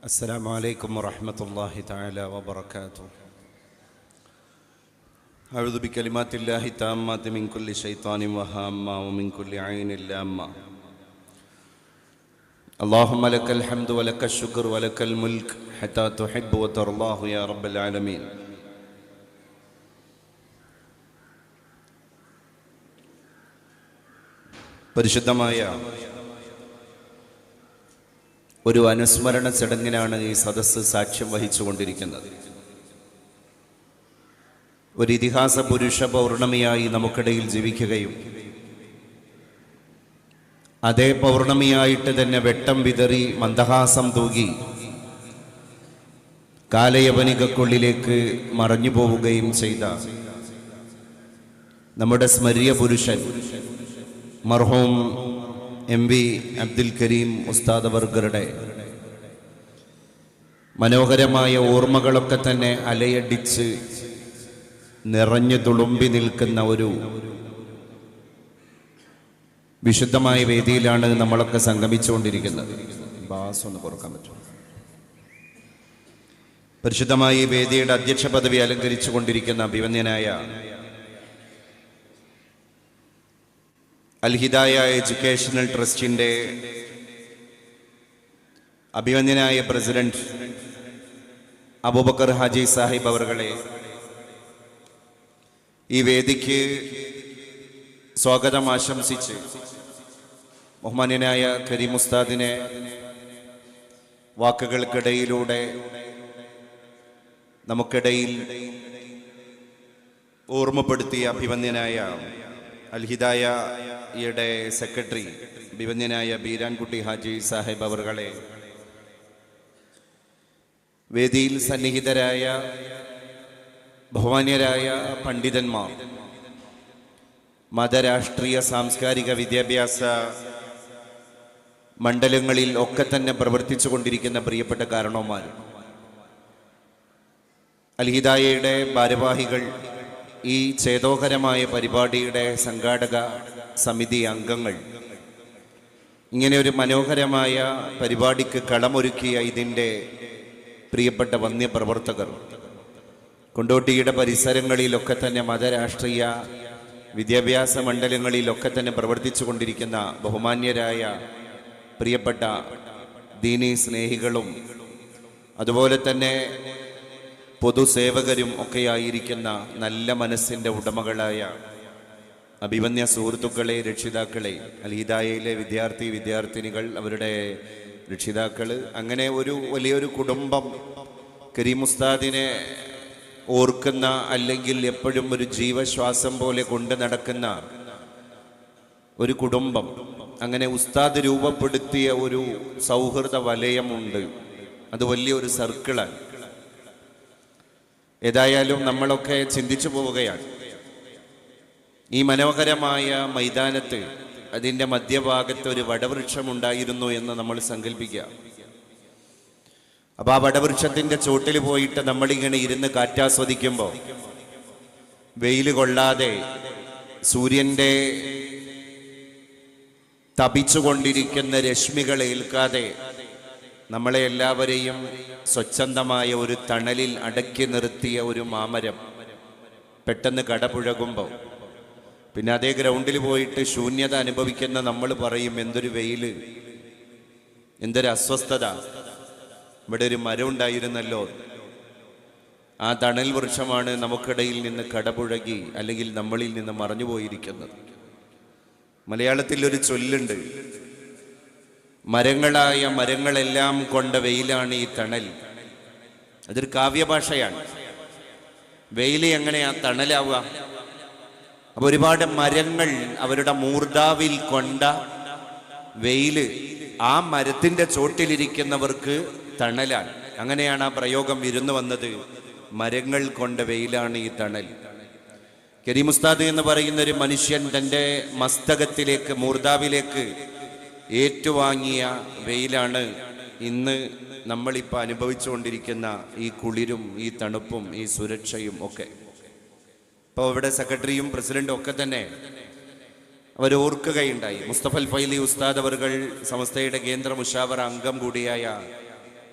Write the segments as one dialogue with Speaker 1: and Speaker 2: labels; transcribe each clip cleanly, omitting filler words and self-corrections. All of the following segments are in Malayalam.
Speaker 1: السلام عليكم ورحمة الله تعالى وبركاته. أعوذ بكلمات الله التامات من كل شيطان وهامة ومن كل عين لامة. اللهم لك الحمد ولك الشكر ولك الملك حتى تحب وترضاه يا رب العالمين. പരിശുദ്ധമായ ഒരു അനുസ്മരണ ചടങ്ങിനാണ് ഈ സദസ്സ് സാക്ഷ്യം വഹിച്ചുകൊണ്ടിരിക്കുന്നത്. ഒരു ഇതിഹാസ പുരുഷ പൗർണമിയായി നമുക്കിടയിൽ ജീവിക്കുകയും അതേ പൗർണമിയായിട്ട് തന്നെ വെട്ടം വിതറി മന്ദഹാസം തൂകി കാലയവനികക്കുള്ളിലേക്ക് മറഞ്ഞു പോവുകയും ചെയ്ത നമ്മുടെ സ്മര്യ പുരുഷൻ മർഹൂം MV അബ്ദുൽ കരീം ഉസ്താദ് അവർകളുടെ മനോഹരമായ ഓർമ്മകളൊക്കെ തന്നെ അലയടിച്ച് നിറഞ്ഞു തുളുമ്പി നിൽക്കുന്ന ഒരു വിശുദ്ധമായ വേദിയിലാണ് നമ്മളൊക്കെ സംഗമിച്ചുകൊണ്ടിരിക്കുന്നത്. ബാസ് ഒന്ന് കുറക്കാൻ പറ്റും. പരിശുദ്ധമായ ഈ വേദിയുടെ അധ്യക്ഷ പദവി അലങ്കരിച്ചു കൊണ്ടിരിക്കുന്ന അഭിവന്യനായ അൽ ഹിദായ എഡ്യൂക്കേഷണൽ ട്രസ്റ്റിൻ്റെ അഭിവന്യനായ പ്രസിഡന്റ് അബൂബക്കർ ഹാജി സാഹിബ് അവർകളെ ഈ വേദിക്ക് സ്വാഗതം ആശംസിച്ച് ബഹുമാന്യനായ കരീം ഉസ്താദിനെ വാക്കുകൾക്കിടയിലൂടെ നമുക്കിടയിൽ ഓർമ്മപ്പെടുത്തിയ അഭിവന്യനായ അൽ ഹിദായയുടെ സെക്രട്ടറി അഭിവന്യനായ ബീരാൻകുട്ടി ഹാജി സാഹിബ് അവർകളെ, വേദിയിൽ സന്നിഹിതരായ ബഹുമാന്യരായ പണ്ഡിതന്മാർ, മതരാഷ്ട്രീയ സാംസ്കാരിക വിദ്യാഭ്യാസ മണ്ഡലങ്ങളിൽ ഒക്കെ തന്നെ പ്രവർത്തിച്ചു കൊണ്ടിരിക്കുന്ന പ്രിയപ്പെട്ട കാരണവന്മാർ, അൽ ഹിദായയുടെ ഭാരവാഹികൾ, ഈ ചേതോഹരമായ പരിപാടിയുടെ സംഘാടക സമിതി അംഗങ്ങൾ, ഇങ്ങനെ ഒരു മനോഹരമായ പരിപാടിക്ക് കളമൊരുക്കിയ ഇതിൻ്റെ പ്രിയപ്പെട്ട വന്യപ്രവർത്തകർ, കൊണ്ടോട്ടിയുടെ പരിസരങ്ങളിലൊക്കെ തന്നെ മതരാഷ്ട്രീയ വിദ്യാഭ്യാസ മണ്ഡലങ്ങളിലൊക്കെ തന്നെ പ്രവർത്തിച്ചു കൊണ്ടിരിക്കുന്ന ബഹുമാന്യരായ പ്രിയപ്പെട്ട ദീനീ സ്നേഹികളും അതുപോലെ തന്നെ പൊതുസേവകരും ഒക്കെയായിരിക്കുന്ന നല്ല മനസ്സിൻ്റെ ഉടമകളായ അഭിവന്യ സുഹൃത്തുക്കളെ, രക്ഷിതാക്കളെ, അൽ ഹിദായയിലെ വിദ്യാർത്ഥിനികൾ, അവരുടെ രക്ഷിതാക്കൾ, അങ്ങനെ ഒരു വലിയൊരു കുടുംബം, കരീം ഉസ്താദിനെ ഓർക്കുന്ന അല്ലെങ്കിൽ എപ്പോഴും ഒരു ജീവശ്വാസം പോലെ കൊണ്ട് നടക്കുന്ന ഒരു കുടുംബം, അങ്ങനെ ഉസ്താദ് രൂപപ്പെടുത്തിയ ഒരു സൗഹൃദ വലയമുണ്ട്. അത് വലിയൊരു സർക്കിളാണ്. ഏതായാലും നമ്മളൊക്കെ ചിന്തിച്ചു പോവുകയാണ്. ഈ മനോഹരമായ മൈതാനത്ത് അതിൻ്റെ മധ്യഭാഗത്ത് ഒരു വടവൃക്ഷമുണ്ടായിരുന്നു എന്ന് നമ്മൾ സങ്കല്പിക്കുക. അപ്പോൾ ആ വടവൃക്ഷത്തിൻ്റെ ചോട്ടിൽ പോയിട്ട് നമ്മളിങ്ങനെ ഇരുന്ന് കാറ്റാസ്വദിക്കുമ്പോൾ വെയിൽ കൊള്ളാതെ സൂര്യൻ്റെ തപിച്ചുകൊണ്ടിരിക്കുന്ന രശ്മികൾ ഏൽക്കാതെ നമ്മളെ എല്ലാവരെയും സ്വച്ഛന്തമായ ഒരു തണലിൽ അടക്കി നിർത്തിയ ഒരു മാമരം പെട്ടെന്ന് കടപുഴകുമ്പോൾ പിന്നെ അതേ ഗ്രൗണ്ടിൽ പോയിട്ട് ശൂന്യത അനുഭവിക്കുന്ന നമ്മൾ പറയും, എന്തൊരു വെയിൽ, എന്തൊരു അസ്വസ്ഥത, ഇവിടെ ഒരു മരം ഉണ്ടായിരുന്നല്ലോ. ആ തണൽ വൃക്ഷമാണ് നമുക്കിടയിൽ നിന്ന് കടപുഴകി അല്ലെങ്കിൽ നമ്മളിൽ നിന്ന് മറഞ്ഞുപോയിരിക്കുന്നത്. മലയാളത്തിൽ ഒരു ചൊല്ലുണ്ട്, മരങ്ങളായ മരങ്ങളെല്ലാം കൊണ്ട വെയിലാണ് ഈ തണൽ. അതൊരു കാവ്യഭാഷയാണ്. വെയിൽ എങ്ങനെയാ തണലാവുക? അപ്പൊ ഒരുപാട് മരങ്ങൾ അവരുടെ മൂർധാവിൽ കൊണ്ട വെയില് ആ മരത്തിന്റെ ചോട്ടിലിരിക്കുന്നവർക്ക് തണലാണ്. അങ്ങനെയാണ് ആ പ്രയോഗം ഇരുന്നു വന്നത്. മരങ്ങൾ കൊണ്ട വെയിലാണ് ഈ തണൽ. കരീം ഉസ്താദ് എന്ന് പറയുന്ന ഒരു മനുഷ്യൻ തൻ്റെ മസ്തകത്തിലേക്ക്, മൂർധാവിലേക്ക് ഏറ്റുവാങ്ങിയ വെയിലാണ് ഇന്ന് നമ്മളിപ്പോൾ അനുഭവിച്ചുകൊണ്ടിരിക്കുന്ന ഈ കുളിരും ഈ തണുപ്പും ഈ സുരക്ഷയും ഒക്കെ. ഇപ്പോൾ ഇവിടെ സെക്രട്ടറിയും പ്രസിഡന്റും ഒക്കെ തന്നെ അവർ ഓർക്കുകയുണ്ടായി. മുസ്തഫൽ ഫൈലി ഉസ്താദ് അവർകൾ സമസ്തയുടെ കേന്ദ്ര മുഷാവറ അംഗം കൂടിയായ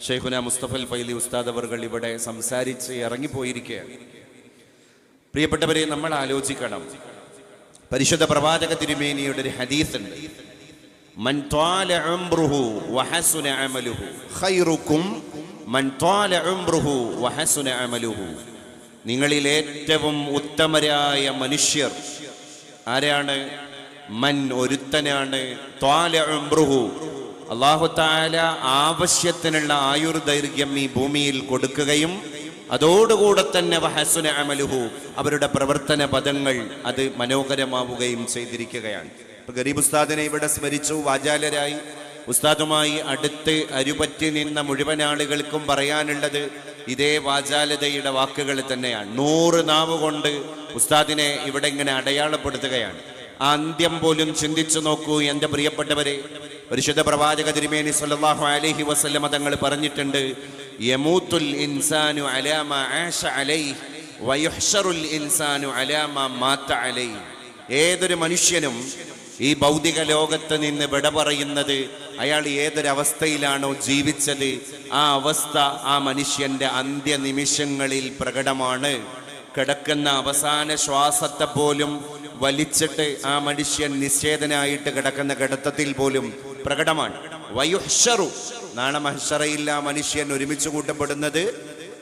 Speaker 1: ഷെയ്ഖുന മുസ്തഫൽ ഫൈലി ഉസ്താദ് അവർകൾ ഇവിടെ സംസാരിച്ച് ഇറങ്ങിപ്പോയിരിക്കുകയാണ്. പ്രിയപ്പെട്ടവരെ, നമ്മൾ ആലോചിക്കണം. പരിശുദ്ധ പ്രവാചക തിരുമേനിയുടെ ഒരു ഹദീസ് ഉണ്ട്. മൻ ത്വാല ഉംറുഹു വഹസുന അമലുഹു ഖൈറുക്കും മൻ ത്വാല ഉംറുഹു വഹസുന അമലുഹു. നിങ്ങളിൽ ഏറ്റവും ഉത്തമരായ മനുഷ്യർ ആരാണ്? മൻ ഒരുത്തനാണ്. ത്വാല ഉംറുഹു, അല്ലാഹു തആല ആവശ്യത്തിനുള്ള ആയുർദൈർഘ്യം ഈ ഭൂമിയിൽ കൊടുക്കുകയും അതോടുകൂടെ തന്നെ വഹസുന അമലുഹു, അവരുടെ പ്രവർത്തന പദങ്ങൾ അത് മനോഹരമാവുകയും ചെയ്തിരിക്കുകയാണ്. ഇപ്പൊ ഗരീബ് ഉസ്താദിനെ ഇവിടെ സ്മരിച്ചു. വാചാലരായി ഉസ്താദുമായി അടുത്ത് അരുപറ്റി നിന്ന മുഴുവൻ ആളുകൾക്കും പറയാനുള്ളത് ഇതേ വാചാലതയുടെ വാക്കുകൾ തന്നെയാണ്. 100 നാവ് കൊണ്ട് ഉസ്താദിനെ ഇവിടെ ഇങ്ങനെ അടയാളപ്പെടുത്തുകയാണ്. ആ അന്ത്യം പോലും ചിന്തിച്ചു നോക്കൂ എൻ്റെ പ്രിയപ്പെട്ടവരെ. പരിശുദ്ധ പ്രവാചക തിരുമേനി സല്ലല്ലാഹു അലൈഹി വസല്ലമ തങ്ങൾ പറഞ്ഞിട്ടുണ്ട്, യമൂത്തുൽ ഇൻസാനു അലാ മാ ആശ അലൈഹി വയുഹ്ശറുൽ ഇൻസാനു അലാ മാ മാത അലൈഹി. ഏതൊരു മനുഷ്യനും ഈ ഭൗതിക ലോകത്ത് നിന്ന് വിട പറയുന്നത് അയാൾ ഏതൊരവസ്ഥയിലാണോ ജീവിച്ചത് ആ അവസ്ഥ ആ മനുഷ്യന്റെ അന്ത്യനിമിഷങ്ങളിൽ പ്രകടമാണ്. കിടക്കുന്ന അവസാന ശ്വാസത്തെ പോലും വലിച്ചിട്ട് ആ മനുഷ്യൻ നിശ്ചേതനായിട്ട് കിടക്കുന്ന കിടത്തത്തിൽ പോലും പ്രകടമാണ്. വയുഹ്ശറു, നാളെ മഹ്ശറയിൽ ആ മനുഷ്യൻ ഒരുമിച്ച് കൂട്ടപ്പെടുന്നത്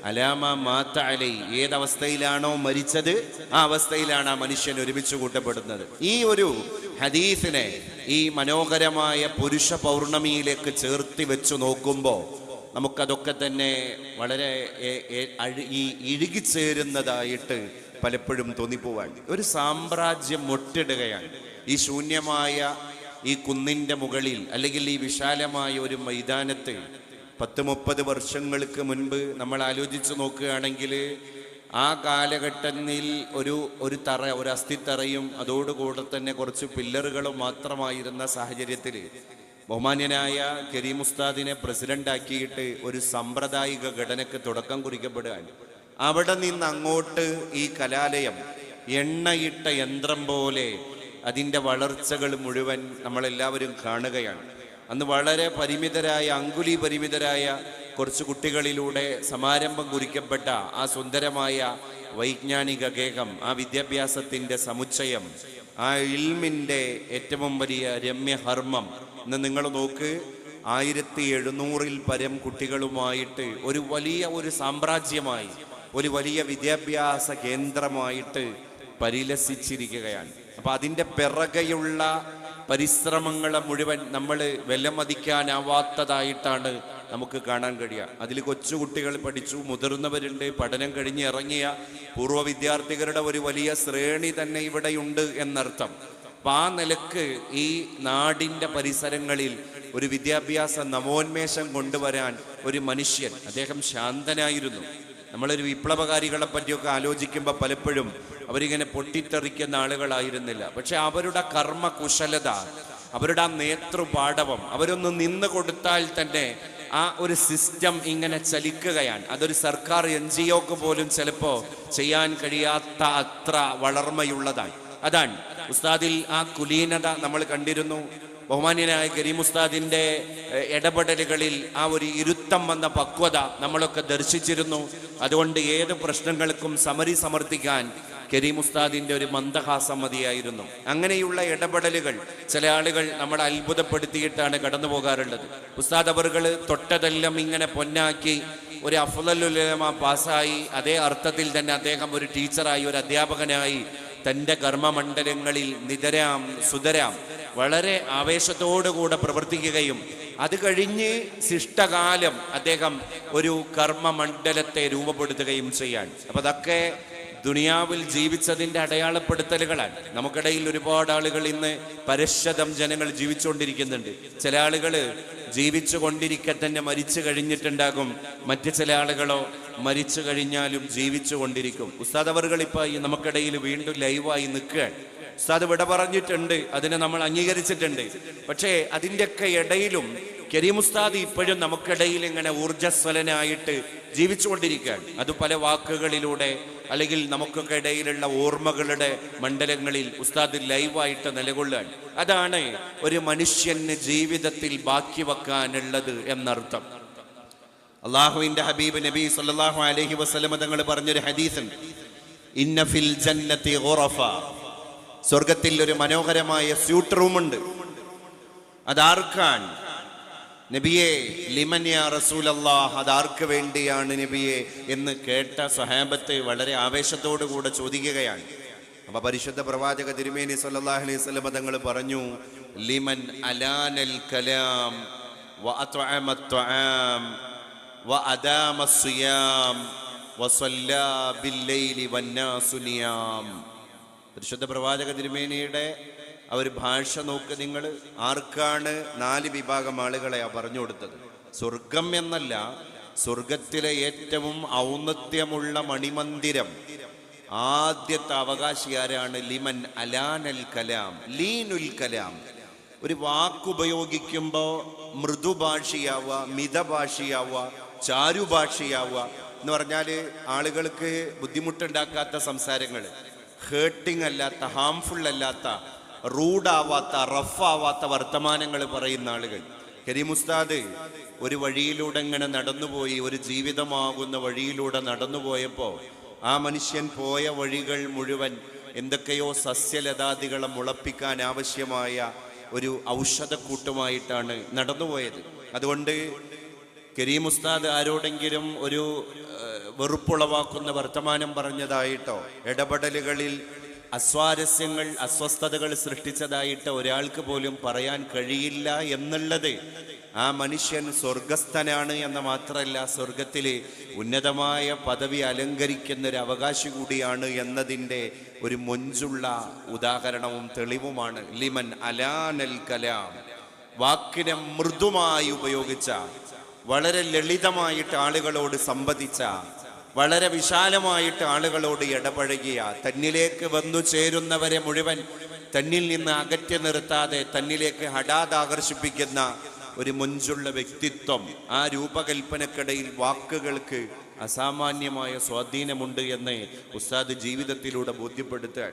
Speaker 1: അലാമ മാത അലൈ, ഏതവസ്ഥയിലാണോ മരിച്ചത് ആ അവസ്ഥയിലാണ് ആ മനുഷ്യൻ ഒരുമിച്ച് കൂട്ടപ്പെടുന്നത്. ഈ ഒരു ഹദീസിനെ ഈ മനോഹരമായ പുരുഷ പൗർണമിയിലേക്ക് ചേർത്തി വെച്ചു നോക്കുമ്പോൾ നമുക്കതൊക്കെ തന്നെ വളരെ ഈ ഇഴുകിച്ചേരുന്നതായിട്ട് പലപ്പോഴും തോന്നിപ്പോവാൻ. ഒരു സാമ്രാജ്യം മുട്ടിടുകയാണ് ഈ ശൂന്യമായ ഈ കുന്നിൻ്റെ മുകളിൽ, അല്ലെങ്കിൽ ഈ വിശാലമായ ഒരു മൈതാനത്ത്. 10-30 വർഷങ്ങൾക്ക് മുൻപ് നമ്മൾ ആലോചിച്ച് നോക്കുകയാണെങ്കിൽ ആ കാലഘട്ടത്തിൽ ഒരു അസ്ഥിത്തറയും അതോടുകൂടെ തന്നെ കുറച്ച് പില്ലറുകളും മാത്രമായിരുന്ന സാഹചര്യത്തിൽ ബഹുമാന്യനായ കരീം ഉസ്താദിനെ പ്രസിഡന്റാക്കിയിട്ട് ഒരു സാമ്പ്രദായിക ഘടനയ്ക്ക് തുടക്കം കുറിക്കപ്പെടുകയാണ്. അവിടെ നിന്ന് അങ്ങോട്ട് ഈ കലാലയം എണ്ണയിട്ട യന്ത്രം പോലെ അതിൻ്റെ വളർച്ചകൾ മുഴുവൻ നമ്മളെല്ലാവരും കാണുകയാണ്. അന്ന് വളരെ അങ്കുലി പരിമിതരായ കുറച്ച് കുട്ടികളിലൂടെ സമാരംഭം കുറിക്കപ്പെട്ട ആ സുന്ദരമായ വൈജ്ഞാനിക ഗേഹം, ആ വിദ്യാഭ്യാസത്തിൻ്റെ സമുച്ചയം, ആ ഇൽമിൻ്റെ ഏറ്റവും വലിയ രമ്യഹർമ്മം ഇന്ന് നിങ്ങൾ നോക്ക്. 1700-ൽ പരം കുട്ടികളുമായിട്ട് ഒരു സാമ്രാജ്യമായി, ഒരു വലിയ വിദ്യാഭ്യാസ കേന്ദ്രമായിട്ട് പരിലസിച്ചിരിക്കുകയാണ്. അപ്പൊ അതിൻ്റെ പിറകെയുള്ള പരിശ്രമങ്ങളെ മുഴുവൻ നമ്മൾ വിലമതിക്കാനാവാത്തതായിട്ടാണ് നമുക്ക് കാണാൻ കഴിയുക. അതിൽ കൊച്ചുകുട്ടികൾ പഠിച്ചു, മുതിർന്നവരുണ്ട്, പഠനം കഴിഞ്ഞ് ഇറങ്ങിയ പൂർവ്വ വിദ്യാർത്ഥികളുടെ ഒരു വലിയ ശ്രേണി തന്നെ ഇവിടെയുണ്ട് എന്നർത്ഥം. അപ്പം ആ നിലക്ക് ഈ നാടിൻ്റെ പരിസരങ്ങളിൽ ഒരു വിദ്യാഭ്യാസ നവോന്മേഷം കൊണ്ടുവരാൻ ഒരു മനുഷ്യൻ, അദ്ദേഹം ശാന്തനായിരുന്നു. നമ്മളൊരു വിപ്ലവകാരികളെ പറ്റിയൊക്കെ ആലോചിക്കുമ്പോൾ പലപ്പോഴും അവരിങ്ങനെ പൊട്ടിത്തെറിക്കുന്ന ആളുകളായിരുന്നില്ല. പക്ഷെ അവരുടെ കർമ്മകുശലത, അവരുടെ ആ നേതൃപാടവം, അവരൊന്ന് നിന്ന് കൊടുത്താൽ തന്നെ ആ ഒരു സിസ്റ്റം ഇങ്ങനെ ചലിക്കുകയാണ്. അതൊരു സർക്കാർ NGOക്ക് പോലും ചിലപ്പോൾ ചെയ്യാൻ കഴിയാത്ത അത്ര വളർമ്മയുള്ളതാണ്. അതാണ് ഉസ്താദിൽ ആ കുലീനത നമ്മൾ കണ്ടിരുന്നു. ബഹുമാന്യനായ കരീം ഉസ്താദിൻ്റെ ഇടപെടലുകളിൽ ആ ഒരു ഇരുത്തം വന്ന പക്വത നമ്മളൊക്കെ ദർശിച്ചിരുന്നു. അതുകൊണ്ട് ഏത് പ്രശ്നങ്ങൾക്കും സമർത്ഥിക്കാൻ കരീം ഉസ്താദിൻ്റെ ഒരു മന്ദഹാസം മതിയായിരുന്നു. അങ്ങനെയുള്ള ഇടപെടലുകൾ ചില ആളുകൾ നമ്മളെ അത്ഭുതപ്പെടുത്തിയിട്ടാണ് കടന്നു പോകാറുള്ളത്. ഉസ്താദ് അവറുകൾ തൊട്ടതെല്ലാം ഇങ്ങനെ പൊന്നാക്കി ഒരു അഫ്ളലുൽ ഉലമ പാസ്സായി, അതേ അർത്ഥത്തിൽ തന്നെ അദ്ദേഹം ഒരു ടീച്ചറായി, ഒരു അധ്യാപകനായി തൻ്റെ കർമ്മമണ്ഡലങ്ങളിൽ നിതരാം സുതരാം വളരെ ആവേശത്തോടുകൂടെ പ്രവർത്തിക്കുകയും അത് കഴിഞ്ഞ് ശിഷ്ടകാലം അദ്ദേഹം ഒരു കർമ്മമണ്ഡലത്തെ രൂപപ്പെടുത്തുകയും ചെയ്യാൻ. അപ്പം അതൊക്കെ ദുനിയാവിൽ ജീവിച്ചതിൻ്റെ അടയാളപ്പെടുത്തലുകളാണ്. നമുക്കിടയിൽ ഒരുപാട് ആളുകൾ ഇന്ന് പരശതം ജനങ്ങൾ ജീവിച്ചുകൊണ്ടിരിക്കുന്നുണ്ട്. ചില ആളുകൾ ജീവിച്ചു കൊണ്ടിരിക്കെ തന്നെ മരിച്ചു കഴിഞ്ഞിട്ടുണ്ടാകും. മറ്റു ചില ആളുകളോ മരിച്ചു കഴിഞ്ഞാലും ജീവിച്ചു കൊണ്ടിരിക്കും. ഉസ്താദ് അവറുകൾ ഇപ്പോൾ നമുക്കിടയിൽ വീണ്ടും ലൈവായി നിൽക്കുകയാണ്. ഉസ്താദ് വിട പറഞ്ഞിട്ടുണ്ട്, അതിനെ നമ്മൾ അംഗീകരിച്ചിട്ടുണ്ട്. പക്ഷേ അതിൻ്റെയൊക്കെ ഇടയിലും കരീം ഉസ്താദ് ഇപ്പോഴും നമുക്കിടയിൽ ഇങ്ങനെ ഊർജ്ജസ്വലനായിട്ട് ജീവിച്ചുകൊണ്ടിരിക്കുകയാണ്. അത് പല വാക്കുകളിലൂടെ അല്ലെങ്കിൽ നമുക്കൊക്കെ ഇടയിലുള്ള ഓർമ്മകളുടെ മണ്ഡലങ്ങളിൽ ഉസ്താദ് ലൈവായിട്ട് നിലകൊള്ളുകയാണ്. അതാണ് ഒരു മനുഷ്യന് ജീവിതത്തിൽ ബാക്കി വെക്കാനുള്ളത് എന്നർത്ഥം. അള്ളാഹുവിന്റെ ഹബീബ് നബി സല്ലല്ലാഹു അലൈഹി വസല്ലം തങ്ങൾ പറഞ്ഞൊരു ഹദീസുണ്ട്, ഇന്ന ഫിൽ ജന്നതി ഗുറഫ, സ്വർഗത്തിൽ ഒരു മനോഹരമായ സ്യൂട്ട് റൂമുണ്ട്. അതാർക്കാൻ നബിയെ? ലിമൻ യാ റസൂലല്ലാഹ്, അതാർക്ക് വേണ്ടിയാണ് നബിയെ എന്ന് കേട്ട സ്വഹാബത്ത് വളരെ ആവേശത്തോടു കൂടെ ചോദിക്കുകയാണ്. അപ്പൊ പരിശുദ്ധ പ്രവാചക തിരുമേനി സല്ലല്ലാഹു അലൈഹി വസല്ലം തങ്ങൾ പറഞ്ഞു, ലിമൻ അലാനൽ കലാം വഅത്അമ അത്ആം വഅദാമ അസ്സിയാം വസല്ലാ ബില്ലൈലി വന്നാസു നിയാം. പരിശുദ്ധ പ്രവാചക തിരുമേനിയുടെ ആ ഒരു ഭാഷ നോക്ക് നിങ്ങൾ. ആർക്കാണ്? 4 വിഭാഗം ആളുകളെ പറഞ്ഞു കൊടുത്തത്. സ്വർഗം എന്നല്ല, സ്വർഗത്തിലെ ഏറ്റവും ഔന്നത്യമുള്ള മണിമന്ദിരം ആദ്യത്തെ അവകാശി ആരാണ്? ലിമൻ അലാനൽ കലാം, ലീനുൽ കലാം. ഒരു വാക്കുപയോഗിക്കുമ്പോൾ മൃദുഭാഷിയാവുക, മിതഭാഷിയാവുക, ചാരുഭാഷിയാവുക എന്ന് പറഞ്ഞാൽ ആളുകൾക്ക് ബുദ്ധിമുട്ടുണ്ടാക്കാത്ത സംസാരങ്ങൾ, ഹേർട്ടിങ് അല്ലാത്ത, ഹാംഫുൾ അല്ലാത്ത, റൂഡാവാത്ത, റഫാവാത്ത വർത്തമാനങ്ങൾ പറയുന്ന ആളുകൾ. കരീം ഉസ്താദ് ഒരു വഴിയിലൂടെ ഇങ്ങനെ നടന്നുപോയി, ഒരു ജീവിതമാകുന്ന വഴിയിലൂടെ നടന്നുപോയപ്പോൾ ആ മനുഷ്യൻ പോയ വഴികൾ മുഴുവൻ എന്തൊക്കെയോ സസ്യലതാദികളെ മുളപ്പിക്കാൻ ആവശ്യമായ ഒരു ഔഷധക്കൂട്ടുമായിട്ടാണ് നടന്നുപോയത്. അതുകൊണ്ട് കരീം ഉസ്താദ് ആരോടെങ്കിലും ഒരു വെറുപ്പുളവാക്കുന്ന വർത്തമാനം പറഞ്ഞതായിട്ടോ, ഇടപെടലുകളിൽ അസ്വാരസ്യങ്ങൾ, അസ്വസ്ഥതകൾ സൃഷ്ടിച്ചതായിട്ട് ഒരാൾക്ക് പോലും പറയാൻ കഴിയില്ല എന്നുള്ളത് ആ മനുഷ്യൻ സ്വർഗസ്ഥനാണ് എന്ന് മാത്രമല്ല, സ്വർഗത്തിലെ ഉന്നതമായ പദവി അലങ്കരിക്കുന്ന ഒരു അവകാശി കൂടിയാണ് എന്നതിൻ്റെ ഒരു മൊഞ്ചുള്ള ഉദാഹരണവും തെളിവുമാണ് ലിമൻ അലാനൽ കലാം. വാക്കിനെ മൃദുമായി ഉപയോഗിച്ച, വളരെ ലളിതമായിട്ട് ആളുകളോട് സംവദിച്ച, വളരെ വിശാലമായിട്ട് ആളുകളോട് ഇടപഴകിയ, തന്നിലേക്ക് വന്നു ചേരുന്നവരെ മുഴുവൻ തന്നിൽ നിന്ന് അകറ്റി നിർത്താതെ തന്നിലേക്ക് ഹഠാത് ആകർഷിപ്പിക്കുന്ന ഒരു മൊഞ്ചുള്ള വ്യക്തിത്വം. ആ രൂപകൽപ്പനക്കിടയിൽ വാക്കുകൾക്ക് അസാമാന്യമായ സ്വാധീനമുണ്ട് എന്ന് ഉസ്താദ് ജീവിതത്തിലൂടെ ബോധ്യപ്പെടുത്താൻ.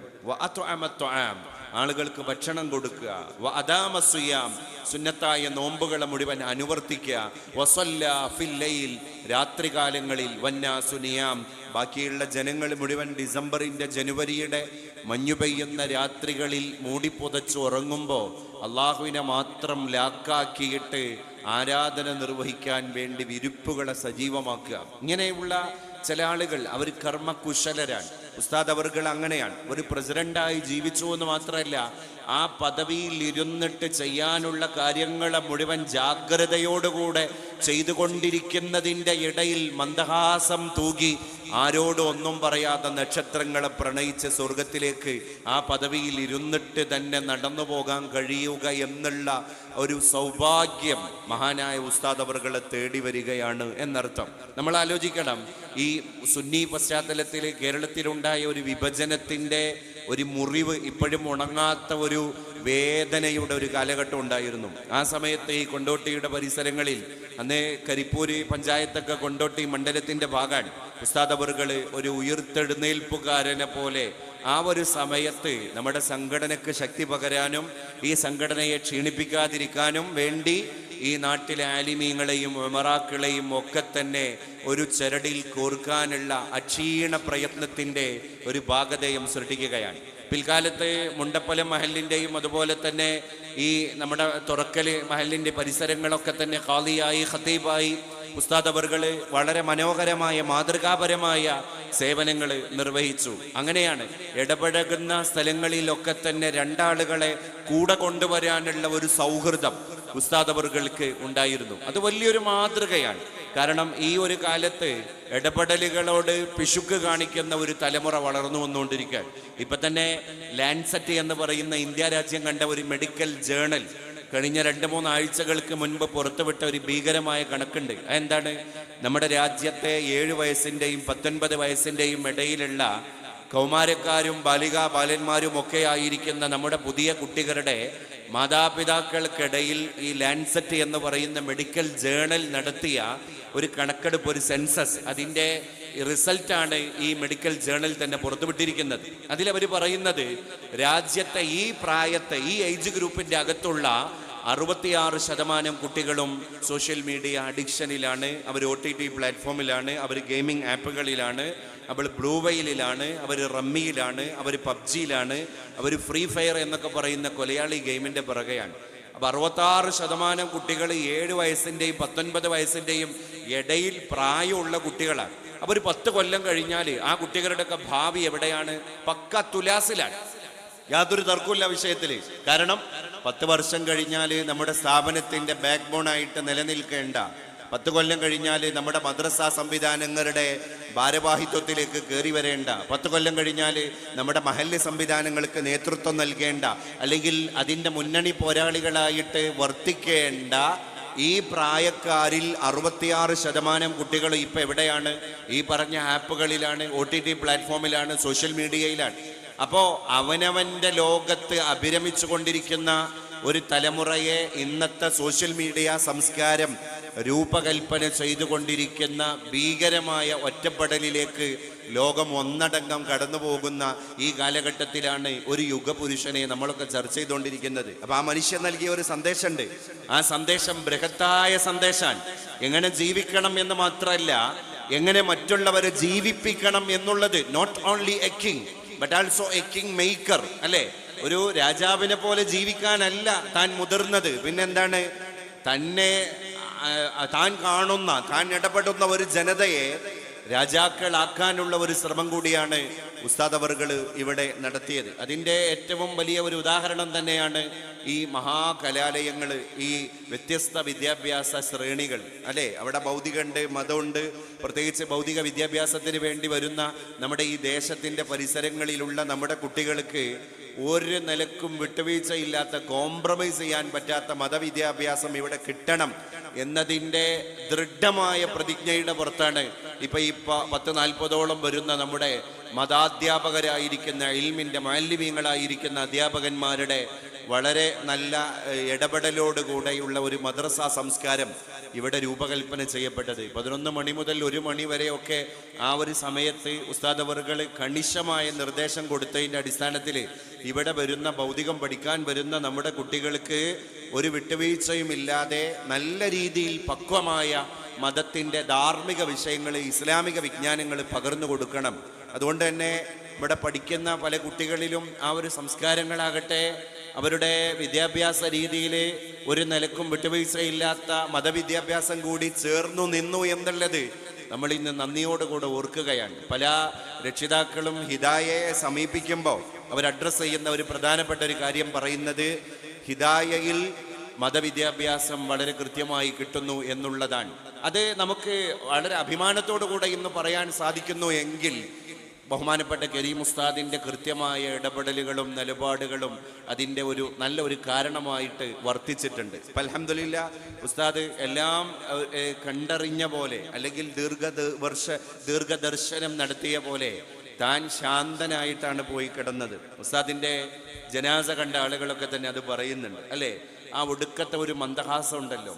Speaker 1: ആളുകൾക്ക് ഭക്ഷണം കൊടുക്കുക, വഅദാമ സിയാം, സുന്നത്തായ നോമ്പുകളെ മുഴുവൻ അനുവർത്തിക്കുക, വസല്ലാ ഫിൽ ലൈൽ, രാത്രികാലങ്ങളിൽ, വന്നാസു നിയാം, ബാക്കിയുള്ള ജനങ്ങൾ മുഴുവൻ ഡിസംബറിന്റെ ജനുവരിയുടെ മഞ്ഞു പെയ്യുന്ന രാത്രികളിൽ മൂടിപ്പൊതച്ച് ഉറങ്ങുമ്പോൾ അള്ളാഹുവിനെ മാത്രം ലാക്കാക്കിയിട്ട് ആരാധന നിർവഹിക്കാൻ വേണ്ടി വിരിപ്പുകളെ സജീവമാക്കുക. ഇങ്ങനെയുള്ള ചില ആളുകൾ അവർ കർമ്മകുശലരാണ്. ഉസ്താദ് അവർകൾ അങ്ങനെയാണ്. ഒരു പ്രസിഡന്റായി ജീവിച്ചു എന്ന് മാത്രമല്ല, ആ പദവിയിൽ ഇരുന്നിട്ട് ചെയ്യാനുള്ള കാര്യങ്ങളെ മുഴുവൻ ജാഗ്രതയോടുകൂടെ ചെയ്തുകൊണ്ടിരിക്കുന്നതിൻ്റെ ഇടയിൽ മന്ദഹാസം തൂകി ആരോടും ഒന്നും പറയാതെ നക്ഷത്രങ്ങളെ പ്രണയിച്ച് സ്വർഗത്തിലേക്ക് ആ പദവിയിൽ ഇരുന്നിട്ട് തന്നെ നടന്നു പോകാൻ കഴിയുക എന്നുള്ള ഒരു സൗഭാഗ്യം മഹാനായ ഉസ്താദ് അവർകളെ തേടി വരികയാണ് എന്നർത്ഥം. നമ്മൾ ആലോചിക്കണം, ഈ സുന്നി പശ്ചാത്തലത്തിൽ കേരളത്തിലുണ്ടായ ഒരു വിഭജനത്തിൻ്റെ ഒരു മുറിവ്, ഇപ്പോഴും ഉണങ്ങാത്ത ഒരു വേദനയുടെ ഒരു കാലഘട്ടം ഉണ്ടായിരുന്നു. ആ സമയത്ത് ഈ കൊണ്ടോട്ടിയുടെ പരിസരങ്ങളിൽ, അന്ന് കരിപ്പൂര് പഞ്ചായത്തൊക്കെ കൊണ്ടോട്ടി മണ്ഡലത്തിന്റെ ഭാഗമാണ്. ഉസ്താദ് അവർകൾ ഒരു ഉയർത്തെഴുന്നേൽപ്പുകാരനെ പോലെ ആ ഒരു സമയത്ത് നമ്മുടെ സംഘടനയ്ക്ക് ശക്തി പകരാനും ഈ സംഘടനയെ ക്ഷീണിപ്പിക്കാതിരിക്കാനും വേണ്ടി ഈ നാട്ടിലെ ആലിമീങ്ങളെയും ഉമറാക്കളെയും ഒക്കെ തന്നെ ഒരു ചരടിൽ കോർക്കാനുള്ള അക്ഷീണ പ്രയത്നത്തിൻ്റെ ഒരു ഭാഗതയും സൃഷ്ടിക്കുകയാണ്. പിൽക്കാലത്ത് മുണ്ടപ്പലം മഹലിൻ്റെയും അതുപോലെ തന്നെ ഈ നമ്മുടെ തുറക്കല് മഹലിൻ്റെ പരിസരങ്ങളൊക്കെ തന്നെ ഖാദിയായി, ഖത്തീബായി ഉസ്താദ് അവർകൾ വളരെ മനോഹരമായ മാതൃകാപരമായ സേവനങ്ങൾ നിർവഹിച്ചു. അങ്ങനെയാണ് ഇടപഴകുന്ന സ്ഥലങ്ങളിലൊക്കെ തന്നെ രണ്ടാളുകളെ കൂടെ കൊണ്ടുവരാനുള്ള ഒരു സൗഹൃദം ഉസ്താദ് അവർകൾക്ക് ഉണ്ടായിരുന്നു. അത് വലിയൊരു മാതൃകയാണ്. കാരണം ഈ ഒരു കാലത്ത് ഇടപെടലുകളോട് പിശുക്ക് കാണിക്കുന്ന ഒരു തലമുറ വളർന്നു വന്നുകൊണ്ടിരിക്കുകയാണ്. ഇപ്പൊ തന്നെ ലാൻസെറ്റ് എന്ന് പറയുന്ന ഇന്ത്യ രാജ്യം കണ്ട ഒരു മെഡിക്കൽ ജേണൽ കഴിഞ്ഞ 2-3 ആഴ്ചകൾക്ക് മുൻപ് പുറത്തുവിട്ട ഒരു ഭീകരമായ കണക്കുണ്ട്. അതെന്താണ്? നമ്മുടെ രാജ്യത്തെ 7 വയസ്സിൻ്റെയും 19 വയസ്സിൻ്റെയും ഇടയിലുള്ള കൗമാരക്കാരും ബാലികാ-ബാലന്മാരും ഒക്കെ ആയിരിക്കുന്ന നമ്മുടെ പുതിയ കുട്ടികളുടെ മാതാപിതാക്കൾക്കിടയിൽ ഈ ലാൻസെറ്റ് എന്ന് പറയുന്ന മെഡിക്കൽ ജേണൽ നടത്തിയ ഒരു കണക്കെടുപ്പ്, ഒരു സെൻസസ്, അതിൻ്റെ റിസൾട്ടാണ് ഈ മെഡിക്കൽ ജേണൽ തന്നെ പുറത്തുവിട്ടിരിക്കുന്നത്. അതിലവർ പറയുന്നത് രാജ്യത്തെ ഈ പ്രായത്തെ, ഈ ഏജ് ഗ്രൂപ്പിൻ്റെ അകത്തുള്ള 66% കുട്ടികളും സോഷ്യൽ മീഡിയ അഡിക്ഷനിലാണ്. അവർ OTT പ്ലാറ്റ്ഫോമിലാണ്, അവർ ഗെയിമിംഗ് ആപ്പുകളിലാണ്, അവർ ബ്ലൂ വെയിലിലാണ്, അവർ റമ്മിയിലാണ്, അവർ പബ്ജിയിലാണ്, അവർ ഫ്രീ ഫയർ എന്നൊക്കെ പറയുന്ന കൊലയാളി ഗെയിമിൻ്റെ പിറകെയാണ്. അപ്പോൾ 66% കുട്ടികൾ 7 വയസ്സിൻ്റെയും 19 വയസ്സിൻ്റെയും ഇടയിൽ പ്രായമുള്ള കുട്ടികളാണ്. അവർ 10 കൊല്ലം കഴിഞ്ഞാൽ ആ കുട്ടികളുടെയൊക്കെ ഭാവി എവിടെയാണ്? പക്ക തുലാസിലാണ്. യാതൊരു തർക്കമില്ല വിഷയത്തിൽ. കാരണം 10 വർഷം കഴിഞ്ഞാൽ നമ്മുടെ സ്ഥാപനത്തിൻ്റെ ബാക്ക് ബോണായിട്ട് നിലനിൽക്കേണ്ട, 10 കൊല്ലം കഴിഞ്ഞാൽ നമ്മുടെ മദ്രസ സംവിധാനങ്ങളുടെ ഭാരവാഹിത്വത്തിലേക്ക് കയറി വരേണ്ട, 10 കൊല്ലം കഴിഞ്ഞാൽ നമ്മുടെ മഹല്ല് സംവിധാനങ്ങൾക്ക് നേതൃത്വം നൽകേണ്ട, അല്ലെങ്കിൽ അതിൻ്റെ മുന്നണി പോരാളികളായിട്ട് വർത്തിക്കേണ്ട ഈ പ്രായക്കാരിൽ 66% കുട്ടികൾ ഇപ്പം എവിടെയാണ്? ഈ പറഞ്ഞ ആപ്പുകളിലാണ്, OTT പ്ലാറ്റ്ഫോമിലാണ്, സോഷ്യൽ മീഡിയയിലാണ്. അപ്പോൾ അവനവൻ്റെ ലോകത്ത് അഭിരമിച്ചു കൊണ്ടിരിക്കുന്ന ഒരു തലമുറയെ ഇന്നത്തെ സോഷ്യൽ മീഡിയ സംസ്കാരം രൂപകൽപ്പന ചെയ്തുകൊണ്ടിരിക്കുന്ന ഭീകരമായ ഒറ്റപ്പെടലിലേക്ക് ലോകം ഒന്നടങ്കം കടന്നു പോകുന്ന ഈ കാലഘട്ടത്തിലാണ് ഒരു യുഗപുരുഷനെ നമ്മളൊക്കെ ചർച്ച ചെയ്തുകൊണ്ടിരിക്കുന്നത്. അപ്പൊ ആ മനുഷ്യൻ നൽകിയ ഒരു സന്ദേശമുണ്ട്. ആ സന്ദേശം ബൃഹത്തായ സന്ദേശമാണ്. എങ്ങനെ ജീവിക്കണം എന്ന് മാത്രമല്ല, എങ്ങനെ മറ്റുള്ളവരെ ജീവിപ്പിക്കണം എന്നുള്ളത്. Not only a king but also a king maker, അല്ലേ? ഒരു രാജാവിനെ പോലെ ജീവിക്കാനല്ല താൻ മുതിർന്നത്. പിന്നെന്താണ്? താൻ കാണുന്ന, താൻ ഇടപെടുന്ന ഒരു ജനതയെ രാജാക്കളാക്കാനുള്ള ഒരു ശ്രമം കൂടിയാണ് ഉസ്താദ് അവർകൾ ഇവിടെ നടത്തിയത്. അതിൻ്റെ ഏറ്റവും വലിയ ഒരു ഉദാഹരണം തന്നെയാണ് ഈ മഹാകലാലയങ്ങൾ, ഈ വ്യത്യസ്ത വിദ്യാഭ്യാസ ശ്രേണികൾ, അല്ലേ? അവിടെ ഭൗതികമുണ്ട്, മതമുണ്ട്. പ്രത്യേകിച്ച് ഭൗതിക വിദ്യാഭ്യാസത്തിന് വേണ്ടി വരുന്ന നമ്മുടെ ഈ ദേശത്തിൻ്റെ പരിസരങ്ങളിലുള്ള നമ്മുടെ കുട്ടികൾക്ക് ഒരു നിലക്കും വിട്ടുവീഴ്ചയില്ലാത്ത, കോംപ്രമൈസ് ചെയ്യാൻ പറ്റാത്ത മതവിദ്യാഭ്യാസം ഇവിടെ കിട്ടണം എന്നതിൻ്റെ ദൃഢമായ പ്രതിജ്ഞയുടെ പുറത്താണ് ഇപ്പം ഈ 10-40ഓളം വരുന്ന നമ്മുടെ മതാധ്യാപകരായിരിക്കുന്ന, ഇൽമിൻ്റെ മാലിന്യങ്ങളായിരിക്കുന്ന അധ്യാപകന്മാരുടെ വളരെ നല്ല ഇടപെടലോടുകൂടെയുള്ള ഒരു മദ്രസ സംസ്കാരം ഇവിടെ രൂപകൽപ്പന ചെയ്യപ്പെട്ടത്. 11 മണി മുതൽ 1 മണി വരെയൊക്കെ ആ ഒരു സമയത്ത് ഉസ്താദ് അവർകൾ കണിശമായ നിർദ്ദേശം കൊടുത്തതിൻ്റെ അടിസ്ഥാനത്തിൽ ഇവിടെ വരുന്ന, ഭൗതികം പഠിക്കാൻ വരുന്ന നമ്മുടെ കുട്ടികൾക്ക് ഒരു വിട്ടുവീഴ്ചയും ഇല്ലാതെ നല്ല രീതിയിൽ പക്വമായ മതത്തിൻ്റെ ധാർമ്മിക വിഷയങ്ങൾ, ഇസ്ലാമിക വിജ്ഞാനങ്ങൾ പകർന്നു കൊടുക്കണം. അതുകൊണ്ട് തന്നെ ഇവിടെ പഠിക്കുന്ന പല കുട്ടികളിലും ആ ഒരു സംസ്കാരങ്ങളാകട്ടെ, അവരുടെ വിദ്യാഭ്യാസ രീതിയിൽ ഒരു നിലക്കും വിട്ടുവീഴ്ചയില്ലാത്ത മതവിദ്യാഭ്യാസം കൂടി ചേർന്നു നിന്നു എന്നുള്ളത് നമ്മൾ ഇന്ന് നന്ദിയോടുകൂടെ ഓർക്കുകയാണ്. പല രക്ഷിതാക്കളും ഹിദായയെ സമീപിക്കുമ്പോൾ അവർ അഡ്രസ്സ് ചെയ്യുന്ന ഒരു പ്രധാനപ്പെട്ട ഒരു കാര്യം പറയുന്നത്, ഹിദായയിൽ മതവിദ്യാഭ്യാസം വളരെ കൃത്യമായി കിട്ടുന്നു എന്നുള്ളതാണ്. അത് നമുക്ക് വളരെ അഭിമാനത്തോടു കൂടെ ഇന്ന് പറയാൻ സാധിക്കുന്നു എങ്കിൽ ബഹുമാനപ്പെട്ട കരീം ഉസ്താദിൻ്റെ കൃത്യമായ ഇടപെടലുകളും നിലപാടുകളും അതിൻ്റെ ഒരു നല്ല ഒരു കാരണമായിട്ട് വർത്തിച്ചിട്ടുണ്ട്. അൽഹംദുലില്ലാ, ഉസ്താദ് എല്ലാം കണ്ടറിഞ്ഞ പോലെ, അല്ലെങ്കിൽ ദീർഘദർശനം നടത്തിയ പോലെ താൻ ശാന്തനായിട്ടാണ് പോയി കിടന്നത്. ഉസ്താദിൻ്റെ ജനാസ കണ്ട ആളുകളൊക്കെ തന്നെ അത് പറയുന്നുണ്ട്, അല്ലേ? ആ ഒടുക്കത്തെ ഒരു മന്ദഹാസം ഉണ്ടല്ലോ,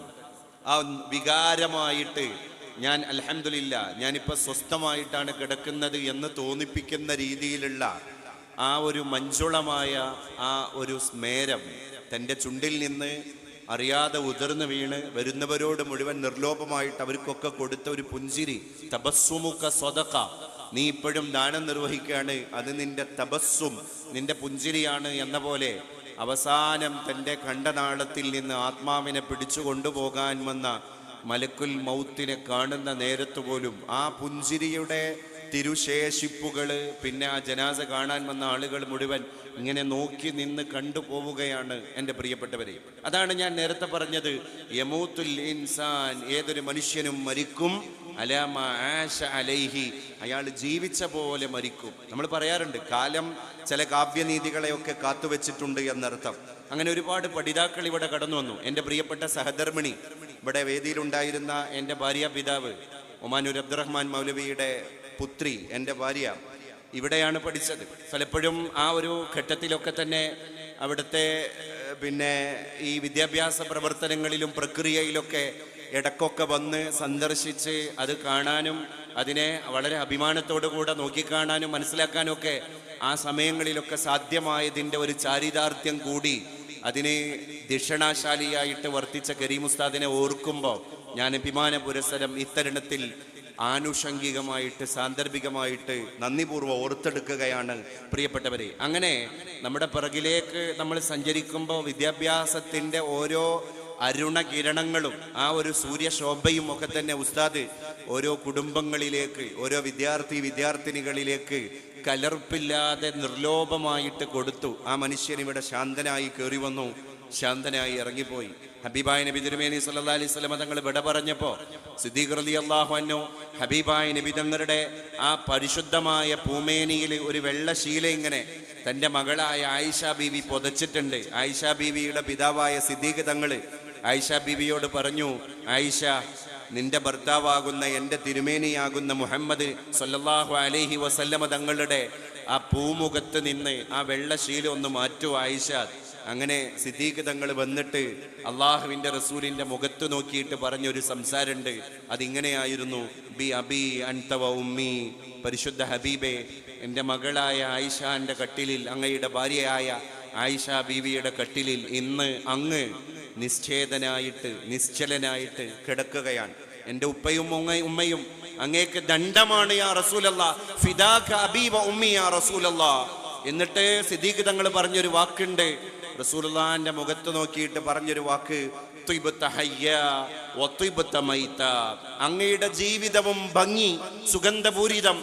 Speaker 1: ആ വികാരമായിട്ട് ഞാൻ അൽഹംദുലില്ലാ ഞാനിപ്പോൾ സ്വസ്ഥമായിട്ടാണ് കിടക്കുന്നത് എന്ന് തോന്നിപ്പിക്കുന്ന രീതിയിലുള്ള ആ ഒരു മഞ്ജുളമായ ആ ഒരു സ്മേരം തൻ്റെ ചുണ്ടിൽ നിന്ന് അറിയാതെ ഉതിർന്നു വീണ് വരുന്നവരോട് മുഴുവൻ നിർലോഭമായിട്ട് അവർക്കൊക്കെ കൊടുത്ത ഒരു പുഞ്ചിരി. തബസ്സുമുക സ്വദഖ, നീ ഇപ്പോഴും ദാനം നിർവഹിക്കുകയാണ്, അത് നിന്റെ തബസ്സും, നിന്റെ പുഞ്ചിരിയാണ് എന്ന പോലെ അവസാനം തൻ്റെ കണ്ഠനാളത്തിൽ നിന്ന് ആത്മാവിനെ പിടിച്ചു കൊണ്ടുപോകാൻ വന്ന മലക്കുൽ മൗത്തിനെ കാണുന്ന നേരത്ത് പോലും ആ പുഞ്ചിരിയുടെ തിരുശേഷിപ്പുകൾ, പിന്നെ ആ ജനാസ കാണാൻ വന്ന ആളുകൾ മുഴുവൻ ഇങ്ങനെ നോക്കി നിന്ന് കണ്ടുപോവുകയാണ്. എൻ്റെ പ്രിയപ്പെട്ടവരെ, അതാണ് ഞാൻ നേരത്തെ പറഞ്ഞത്, യമൂത്തുൽ ഇൻസാൻ, ഏതൊരു മനുഷ്യനും മരിക്കും, അലാമ ആശ അലൈഹി, അയാൾ ജീവിച്ച പോലെ മരിക്കും. നമ്മൾ പറയാറുണ്ട് കാലം ചില കാവ്യനീതികളെയൊക്കെ കാത്തുവെച്ചിട്ടുണ്ട് എന്നർത്ഥം. അങ്ങനെ ഒരുപാട് പഠിതാക്കൾ ഇവിടെ കടന്നു വന്നു. എൻ്റെ പ്രിയപ്പെട്ട സഹധർമ്മിണി, ഇവിടെ വേദിയിലുണ്ടായിരുന്ന എൻ്റെ ഭാര്യ പിതാവ് ഒമാനൂർ അബ്ദുറഹ്മാൻ മൗലവിയുടെ പുത്രി, എൻ്റെ ഭാര്യ ഇവിടെയാണ് പഠിച്ചത്. പലപ്പോഴും ആ ഒരു ഘട്ടത്തിലൊക്കെ തന്നെ അവിടുത്തെ പിന്നെ ഈ വിദ്യാഭ്യാസ പ്രവർത്തനങ്ങളിലും പ്രക്രിയയിലൊക്കെ ഇടക്കൊക്കെ വന്ന് സന്ദർശിച്ച് അത് കാണാനും അതിനെ വളരെ അഭിമാനത്തോടു കൂടെ നോക്കിക്കാണാനും മനസ്സിലാക്കാനും ഒക്കെ ആ സമയങ്ങളിലൊക്കെ സാധ്യമായതിൻ്റെ ഒരു ചാരിതാർത്ഥ്യം കൂടി അതിന് ധിഷണാശാലിയായിട്ട് വർത്തിച്ച കരീം ഉസ്താദിനെ ഓർക്കുമ്പോൾ ഞാൻ അഭിമാന പുരസ്സരം ഇത്തരുണത്തിൽ ആനുഷംഗികമായിട്ട് സാന്ദർഭികമായിട്ട് നന്ദിപൂർവ്വം ഓർത്തെടുക്കുകയാണ് പ്രിയപ്പെട്ടവരെ. അങ്ങനെ നമ്മുടെ പിറകിലേക്ക് നമ്മൾ സഞ്ചരിക്കുമ്പോൾ വിദ്യാഭ്യാസത്തിൻ്റെ ഓരോ അരുണകിരണങ്ങളും ആ ഒരു സൂര്യശോഭയും ഒക്കെ തന്നെ ഉസ്താദ് ഓരോ കുടുംബങ്ങളിലേക്ക്, ഓരോ വിദ്യാർത്ഥിനികളിലേക്ക് കലർപ്പില്ലാതെ നിർലോഭമായിട്ട് കൊടുത്തു. ആ മനുഷ്യൻ ഇവിടെ ശാന്തനായി കയറി വന്നു, ശാന്തനായി ഇറങ്ങിപ്പോയി. ഹബീബായ നബി തിരുമേനി സല്ലല്ലാഹു അലൈഹി വസല്ലം തങ്ങൾ വിട പറഞ്ഞപ്പോൾ സിദ്ദീഖ് റളിയല്ലാഹു അൻഹു ഹബീബായ നബി തങ്ങളുടെ ആ പരിശുദ്ധമായ പൂമേനിയിൽ ഒരു വെള്ള ശീല ഇങ്ങനെ തൻ്റെ മകളായ ആയിഷ ബീവി പൊതച്ചിട്ടുണ്ട്. ആയിഷ ബീവിയുടെ പിതാവായ സിദ്ദീഖ് തങ്ങൾ ആയിഷ ബീവിയോട് പറഞ്ഞു, ആയിഷ, നിന്റെ ഭർത്താവാകുന്ന എൻ്റെ തിരുമേനിയാകുന്ന മുഹമ്മദ് സല്ലല്ലാഹു അലൈഹി വസല്ലമ തങ്ങളുടെ ആ പൂമുഖത്ത് നിന്ന് ആ വെള്ള ശീല ഒന്ന് മാറ്റൂ ആയിഷ. അങ്ങനെ സിദ്ദീഖ് തങ്ങൾ വന്നിട്ട് അള്ളാഹുവിൻ്റെ റസൂലിൻ്റെ മുഖത്ത് നോക്കിയിട്ട് പറഞ്ഞൊരു സംസാരമുണ്ട്. അതിങ്ങനെയായിരുന്നു, ബി അബി അൻത വ ഉമ്മി, പരിശുദ്ധ ഹബീബെ, എൻ്റെ മകളായ ആയിഷാൻ്റെ കട്ടിലിൽ, അങ്ങയുടെ ഭാര്യയായ ആയിഷ ബീവിയുടെ കട്ടിലിൽ ഇന്ന് അങ്ങ് നിശ്ചേതനായിട്ട് നിശ്ചലനായിട്ട് കിടക്കുകയാണ്. എൻ്റെ ഉപ്പയും ഉമ്മയും അങ്ങേക്ക് ദണ്ഡമാണ് യാ റസൂലല്ലാഹ്, ഫിദാക അബീ വ ഉമ്മി യാ റസൂലല്ലാഹ്. എന്നിട്ട് സിദ്ദീഖ് തങ്ങൾ പറഞ്ഞൊരു വാക്കുണ്ട്, റസൂലുള്ളാഹിന്റെ മുഖത്ത് നോക്കിയിട്ട് പറഞ്ഞൊരു വാക്ക്, അങ്ങയുടെ ജീവിതവും ഭംഗി സുഗന്ധപൂരിതം,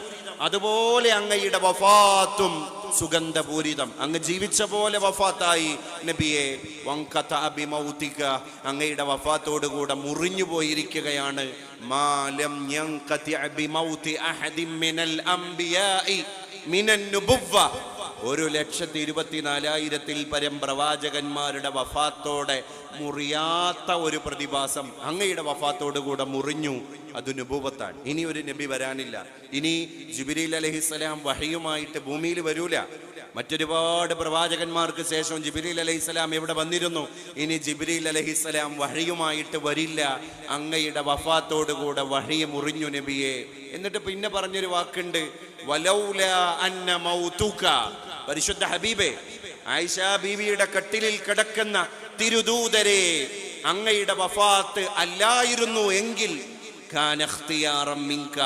Speaker 1: അതുപോലെ അങ്ങയുടെ വഫാത്തും സുഗന്ധപൂരിതം. അങ്ങ് ജീവിച്ച പോലെ വഫാത്തായി നബിയെ. അങ്ങയുടെ വഫാത്തോടുകൂടെ മുറിഞ്ഞു പോയിരിക്കുകയാണ്. മാലം മിനൻ നുബുവ്വ, 1,24,000-ൽ പരം പ്രവാചകന്മാരുടെ വഫാത്തോടെ മുറിയാത്ത ഒരു പ്രതിഭാസം അങ്ങയുടെ വഫാത്തോടുകൂടെ മുറിഞ്ഞു. അത് നുബുവത്താണ്. ഇനി ഒരു നബി വരാനില്ല. ഇനി ജിബ്രീൽ അലൈഹിസ്സലാം വഹയുമായിട്ട് ഭൂമിയിൽ വരൂല. മറ്റൊരുപാട് പ്രവാചകന്മാർക്ക് ശേഷം ജിബ്രീൽ അലൈഹിസ്സലാം ഇവിടെ വന്നിരുന്നു. ഇനി ജിബ്രീൽ അലൈഹിസ്സലാം വഹയുമായിട്ട് വരില്ല. അങ്ങയുടെ വഫാത്തോടുകൂടെ വഹയ മുറിഞ്ഞു നബിയെ. എന്നിട്ട് പിന്നെ പറഞ്ഞൊരു വാക്കുണ്ട്, വലൗല അന്ന മൗതുക, പരിശുദ്ധ ഹബീബെ, ആയിഷ ബീവിയുടെ കട്ടിലിൽ കിടക്കുന്ന തിരുദൂതരെ, അങ്ങയുടെ വഫാത്ത് അല്ലായിരുന്നു എങ്കിൽ, കാന ഇഖ്തിയാറൻ മിൻക,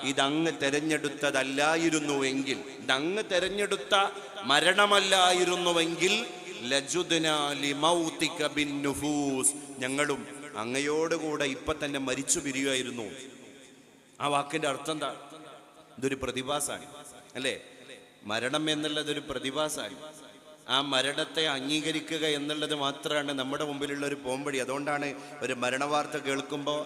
Speaker 1: ഇതങ്ങ് തെരഞ്ഞെടുത്തതല്ലായിരുന്നുവെങ്കിൽ, ഇതങ്ങ് തെരഞ്ഞെടുത്ത മരണമല്ലായിരുന്നുവെങ്കിൽ, ലജുദ്നാ ലിമൗതിക ബിന്നുഫൂസ്, ഞങ്ങളും അങ്ങയോടുകൂടെ ഇപ്പൊ തന്നെ മരിച്ചു പിരിയുമായിരുന്നു. ആ വാക്കിന്റെ അർത്ഥം എന്താ? ഇതൊരു പ്രതിഭാസമാണ് അല്ലേ? മരണം എന്നുള്ളതൊരു പ്രതിഭാസമാണ്. ആ മരണത്തെ അംഗീകരിക്കുക എന്നുള്ളത് മാത്രമാണ് നമ്മുടെ മുമ്പിലുള്ള ഒരു പോംവഴി. അതുകൊണ്ടാണ് ഒരു മരണവാർത്ത കേൾക്കുമ്പോൾ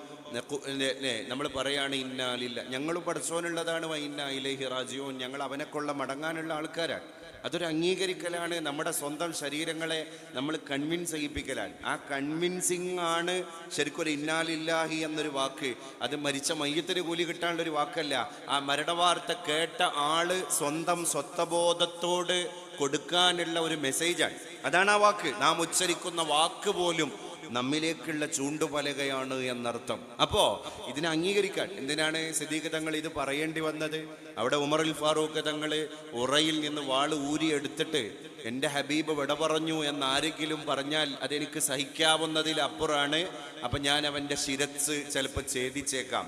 Speaker 1: നമ്മൾ പറയാണ്, ഇന്നാലില്ല, ഞങ്ങൾ പടച്ചോനുള്ളതാണ്, ഇന്നാ ഇലൈഹി റാജിഊൻ, ഞങ്ങൾ അവനെക്കൊള്ള മടങ്ങാനുള്ള ആൾക്കാരാണ്. അതൊരു അംഗീകരിക്കലാണ്. നമ്മുടെ സ്വന്തം ശരീരങ്ങളെ നമ്മൾ കൺവിൻസ് ചെയ്യിപ്പിക്കലാണ്. ആ കൺവിൻസിങ് ആണ് ശരിക്കൊരു ഇന്നാലില്ലാഹി എന്നൊരു വാക്ക്. അത് മരിച്ച മയ്യത്തിന് കൂലി കിട്ടാനുള്ളൊരു വാക്കല്ല. ആ മരണവാർത്ത കേട്ട ആള് സ്വന്തം സ്വത്വബോധത്തോട് കൊടുക്കാനുള്ള ഒരു മെസ്സേജാണ്. അതാണ് ആ വാക്ക്. നാം ഉച്ചരിക്കുന്ന വാക്ക് പോലും നമ്മിലേക്കുള്ള ചൂണ്ടുപലകയാണ് എന്നർത്ഥം. അപ്പോ ഇതിനെ അംഗീകരിക്കാൻ എന്തിനാണ് സിദ്ദീഖ് തങ്ങൾ ഇത് പറയേണ്ടി വന്നത്? അവിടെ ഉമറുൽ ഫാറൂഖ് തങ്ങൾ ഉറയിൽ നിന്ന് വാള് ഊരിയെടുത്തിട്ട് എൻ്റെ ഹബീബ് വിട പറഞ്ഞു എന്നാരെങ്കിലും പറഞ്ഞാൽ അതെനിക്ക് സഹിക്കാവുന്നതിലപ്പുറമാണ്. അപ്പം ഞാൻ അവൻ്റെ ശിരസ് ചിലപ്പോൾ ഛേദിച്ചേക്കാം.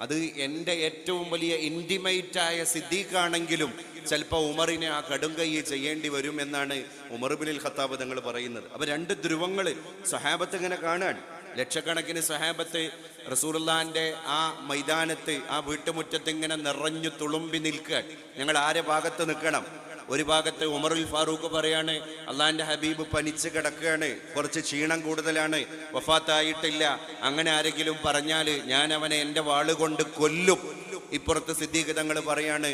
Speaker 1: അത് എൻ്റെ ഏറ്റവും വലിയ ഇൻറ്റിമേറ്റായ സിദ്ദീഖാണെങ്കിലും ചിലപ്പോൾ ഉമറിനെ ആ കടുംകൈ ചെയ്യേണ്ടി വരും എന്നാണ് ഉമർ ഇബ്നുൽ ഖത്താബ് തങ്ങൾ പറയുന്നത്. അപ്പോൾ രണ്ട് ധ്രുവങ്ങൾ സഹാബത്ത് ഇങ്ങനെ കാണാൻ. ലക്ഷക്കണക്കിന് സഹാബത്ത് റസൂലുള്ളാഹിന്റെ ആ മൈതാനത്ത്, ആ വീട്ടുമുറ്റത്ത് ഇങ്ങനെ നിറഞ്ഞു തുളുമ്പി നിൽക്കുക. ഞങ്ങൾ ആരെ ഭാഗത്ത് നിൽക്കണം? ഒരു ഭാഗത്ത് ഉമറുൽ ഫാറൂഖ് പറയാണ്, അള്ളാഹിന്റെ ഹബീബ് പനിച്ച് കിടക്കുകയാണ്, കുറച്ച് ക്ഷീണം കൂടുതലാണ്, വഫാത്തായിട്ടില്ല, അങ്ങനെ ആരെങ്കിലും പറഞ്ഞാൽ ഞാൻ അവനെ എൻ്റെ വാളുകൊണ്ട് കൊല്ലും. ഇപ്പുറത്ത് സിദ്ദീഖ് തങ്ങൾ പറയാണ്,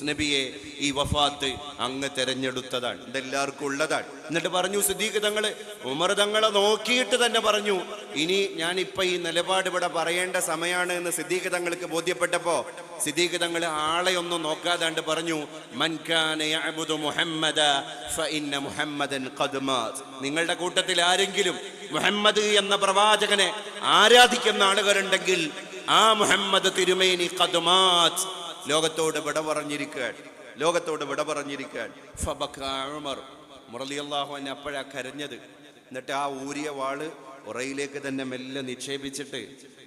Speaker 1: നബിയെ, ഈ വഫാത്ത് അങ്ങ് തെരഞ്ഞെടുത്തതാണ്, ഇതെല്ലാവർക്കും ഉള്ളതാണ്. എന്നിട്ട് പറഞ്ഞു സിദ്ദീഖ് തങ്ങള്, ഉമർ തങ്ങളെ നോക്കിയിട്ട് തന്നെ പറഞ്ഞു, ഇനി ഞാനിപ്പോ ഈ നിലപാട് ഇവിടെ പറയേണ്ട സമയമാണ് എന്ന് സിദ്ദീഖ് തങ്ങൾക്ക് ബോധ്യപ്പെട്ടപ്പോ സിദ്ദീഖ് തങ്ങൾ ആളെ ഒന്നും നോക്കാതാണ്ട് പറഞ്ഞു, മൻ കാന യഅ്ബുദു മുഹമ്മദ ഫഇന്ന മുഹമ്മദൻ ഖദ് മാത്. നിങ്ങളുടെ കൂട്ടത്തിൽ ആരെങ്കിലും മുഹമ്മദ് എന്ന പ്രവാചകനെ ആരാധിക്കുന്ന ആളുകളുണ്ടെങ്കിൽ ആ മുഹമ്മദ് തിരുമേനി ഖദ് മാത്, ലോകത്തോട് വിട പറഞ്ഞിരിക്കുകയാണ്, ലോകത്തോട് വിട പറഞ്ഞിരിക്കുകയാണ്. ഫബക്കാ ഉമർ റളിയല്ലാഹു അൻഹു അപ്പോഴാ കരഞ്ഞത്. എന്നിട്ട് ആ ഊരിയ വാള് ഉറയിലേക്ക് തന്നെ മെല്ലെ നിക്ഷേപിച്ചിട്ട്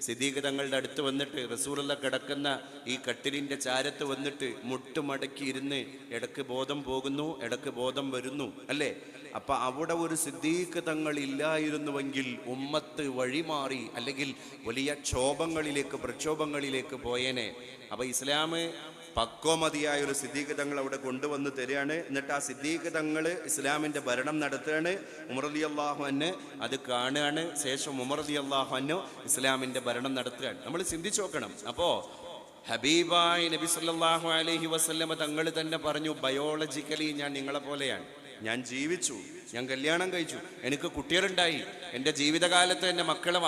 Speaker 1: സിദ്ദീഖ് തങ്ങളുടെ അടുത്ത് വന്നിട്ട് റസൂലുള്ള കിടക്കുന്ന ഈ കട്ടിലിന്റെ ചാരത്ത് വന്നിട്ട് മുട്ടുമടക്കി ഇരുന്ന് ഇടക്ക് ബോധം പോകുന്നു, ഇടക്ക് ബോധം വരുന്നു, അല്ലേ? അപ്പൊ അവിടെ ഒരു സിദ്ദീഖ് തങ്ങൾ ഇല്ലായിരുന്നുവെങ്കിൽ ഉമ്മത്ത് വഴിമാറി, അല്ലെങ്കിൽ വലിയ പ്രക്ഷോഭങ്ങളിലേക്ക് പോയേനെ. അപ്പൊ ഇസ്ലാം പക്വമതിയായ ഒരു സിദ്ദീഖ് തങ്ങൾ അവിടെ കൊണ്ടുവന്ന് തരികയാണ്. എന്നിട്ട് ആ സിദ്ദീഖ് തങ്ങൾ ഇസ്ലാമിന്റെ ഭരണം നടത്തുകയാണ്. ഉമർ റളിയല്ലാഹു അൻഹു അത് കാണുകയാണ്. ശേഷം ഉമർ റളിയല്ലാഹു അൻഹു ഇസ്ലാമിന്റെ ഭരണം നടത്തുകയാണ്. നമ്മൾ ചിന്തിച്ചു നോക്കണം. അപ്പോ ഹബീബായ നബി സല്ലല്ലാഹു അലൈഹി വസല്ലമ തങ്ങൾ തന്നെ പറഞ്ഞു, ബയോളജിക്കലി ഞാൻ നിങ്ങളെ പോലെയാണ്, ഞാൻ ജീവിച്ചു, ഞാൻ കല്യാണം കഴിച്ചു, എനിക്ക് കുട്ടികളുണ്ടായി, എൻ്റെ ജീവിതകാലത്ത് എൻ്റെ മക്കളെ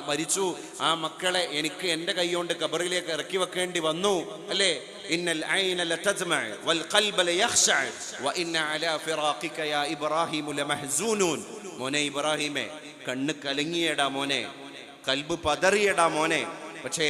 Speaker 1: മരിച്ചു, ആ മക്കളെ എനിക്ക് എൻ്റെ കൈകൊണ്ട് ഖബറിലേക്ക് ഇറക്കി വെക്കേണ്ടി വന്നു, അല്ലേ? ഇന്നൽ ഐന ലതജ്മഅ വൽ ഖൽബ ലയഖ്ശഅ വഇന്ന അലാ ഫിറാഖിക യാ ഇബ്രാഹിം ലമഹ്സൂനൂൻ. മോനെ ഇബ്രാഹിമേ, കണ്ണ് കലങ്ങിയടാ മോനെ, കൽബ് പതറിയടാ മോനെ, പക്ഷേ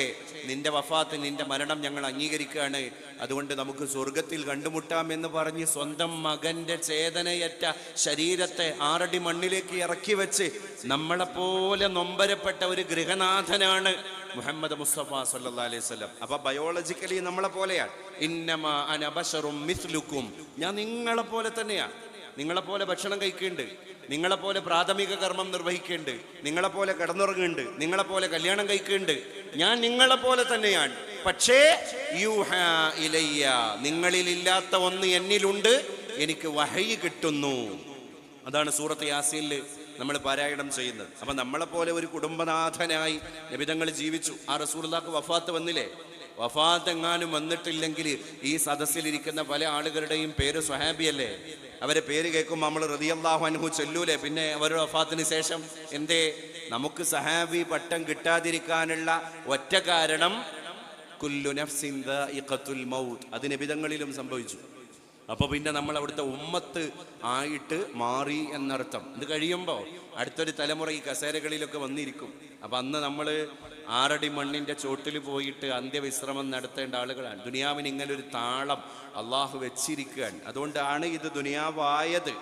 Speaker 1: നിന്റെ വഫാത്ത്, നിന്റെ മരണം ഞങ്ങൾ അംഗീകരിക്കുകയാണ്, അതുകൊണ്ട് നമുക്ക് സ്വർഗത്തിൽ കണ്ടുമുട്ടാം എന്ന് പറഞ്ഞ് സ്വന്തം മകന്റെ ചേതനയറ്റ ശരീരത്തെ 6 അടി മണ്ണിലേക്ക് ഇറക്കി വെച്ച് നമ്മളെപ്പോലെ നൊമ്പരപ്പെട്ട ഒരു ഗൃഹനാഥനാണ് മുഹമ്മദ് മുസ്തഫ സല്ലല്ലാഹു അലൈഹി വസല്ലം. അപ്പൊ ബയോളജിക്കലി നമ്മളെ പോലെയാണ്. ഇന്നമാ അന ബശറും മിസ്ലുക്കും, ഞാൻ നിങ്ങളെ പോലെ തന്നെയാണ്. നിങ്ങളെപ്പോലെ ഭക്ഷണം കഴിക്കുന്നുണ്ട്, നിങ്ങളെപ്പോലെ പ്രാഥമിക കർമ്മം നിർവഹിക്കുന്നുണ്ട്, നിങ്ങളെപ്പോലെ കിടന്നുറങ്ങുന്നുണ്ട്, നിങ്ങളെപ്പോലെ കല്യാണം കഴിക്കുന്നുണ്ട്, ഞാൻ നിങ്ങളെപ്പോലെ തന്നെയാണ്. പക്ഷേ യൂഹാ ഇലയ്യ, നിങ്ങളിലില്ലാത്ത ഒന്ന് എന്നിലുണ്ട്, എനിക്ക് വഹയി കിട്ടുന്നു. അതാണ് സൂറത്ത് യാസീനിൽ നമ്മൾ പാരായണം ചെയ്യുന്നത്. അപ്പൊ നമ്മളെപ്പോലെ ഒരു കുടുംബനാഥനായി നബിതങ്ങൾ ജീവിച്ചു. ആ റസൂലുള്ളാഹിക്ക് വഫാത്ത് വന്നില്ലേ? വഫാത്ത് എങ്ങാനും വന്നിട്ടില്ലെങ്കിൽ ഈ സദസ്സിലിരിക്കുന്ന പല ആളുകളുടെയും പേര് സ്വഹാബിയല്ലേ? അവരെ പേര് കേൾക്കുമ്പോൾ നമ്മൾ റളിയല്ലാഹു അൻഹു ചൊല്ലൂലേ? പിന്നെ അവരുടെ വഫാത്തിന് ശേഷം എന്തേ നമുക്ക് സഹാബി പട്ടം കിട്ടാതിരിക്കാനുള്ള ഒറ്റ കാരണം കുല്ലു നഫ്സിൻ ദാഇഖത്തുൽ മൗത്ത്, അത് നബിതങ്ങളിലും സംഭവിച്ചു. അപ്പോൾ പിന്നെ നമ്മൾ അവിടുത്തെ ഉമ്മത്ത് ആയിട്ട് മാറി എന്നർത്ഥം. ഇത് കഴിയുമ്പോൾ അടുത്തൊരു തലമുറ ഈ കസേരകളിലൊക്കെ വന്നിരിക്കും. അപ്പം അന്ന് നമ്മൾ 6 അടി മണ്ണിൻ്റെ ചോട്ടിൽ പോയിട്ട് അന്ത്യവിശ്രമം നടത്തേണ്ട ആളുകളാണ്. ദുനിയാവിന് ഇങ്ങനെ ഒരു താളം അള്ളാഹു വെച്ചിരിക്കുകയാണ്. അതുകൊണ്ടാണ് ഇത് ദുനിയാവായത്.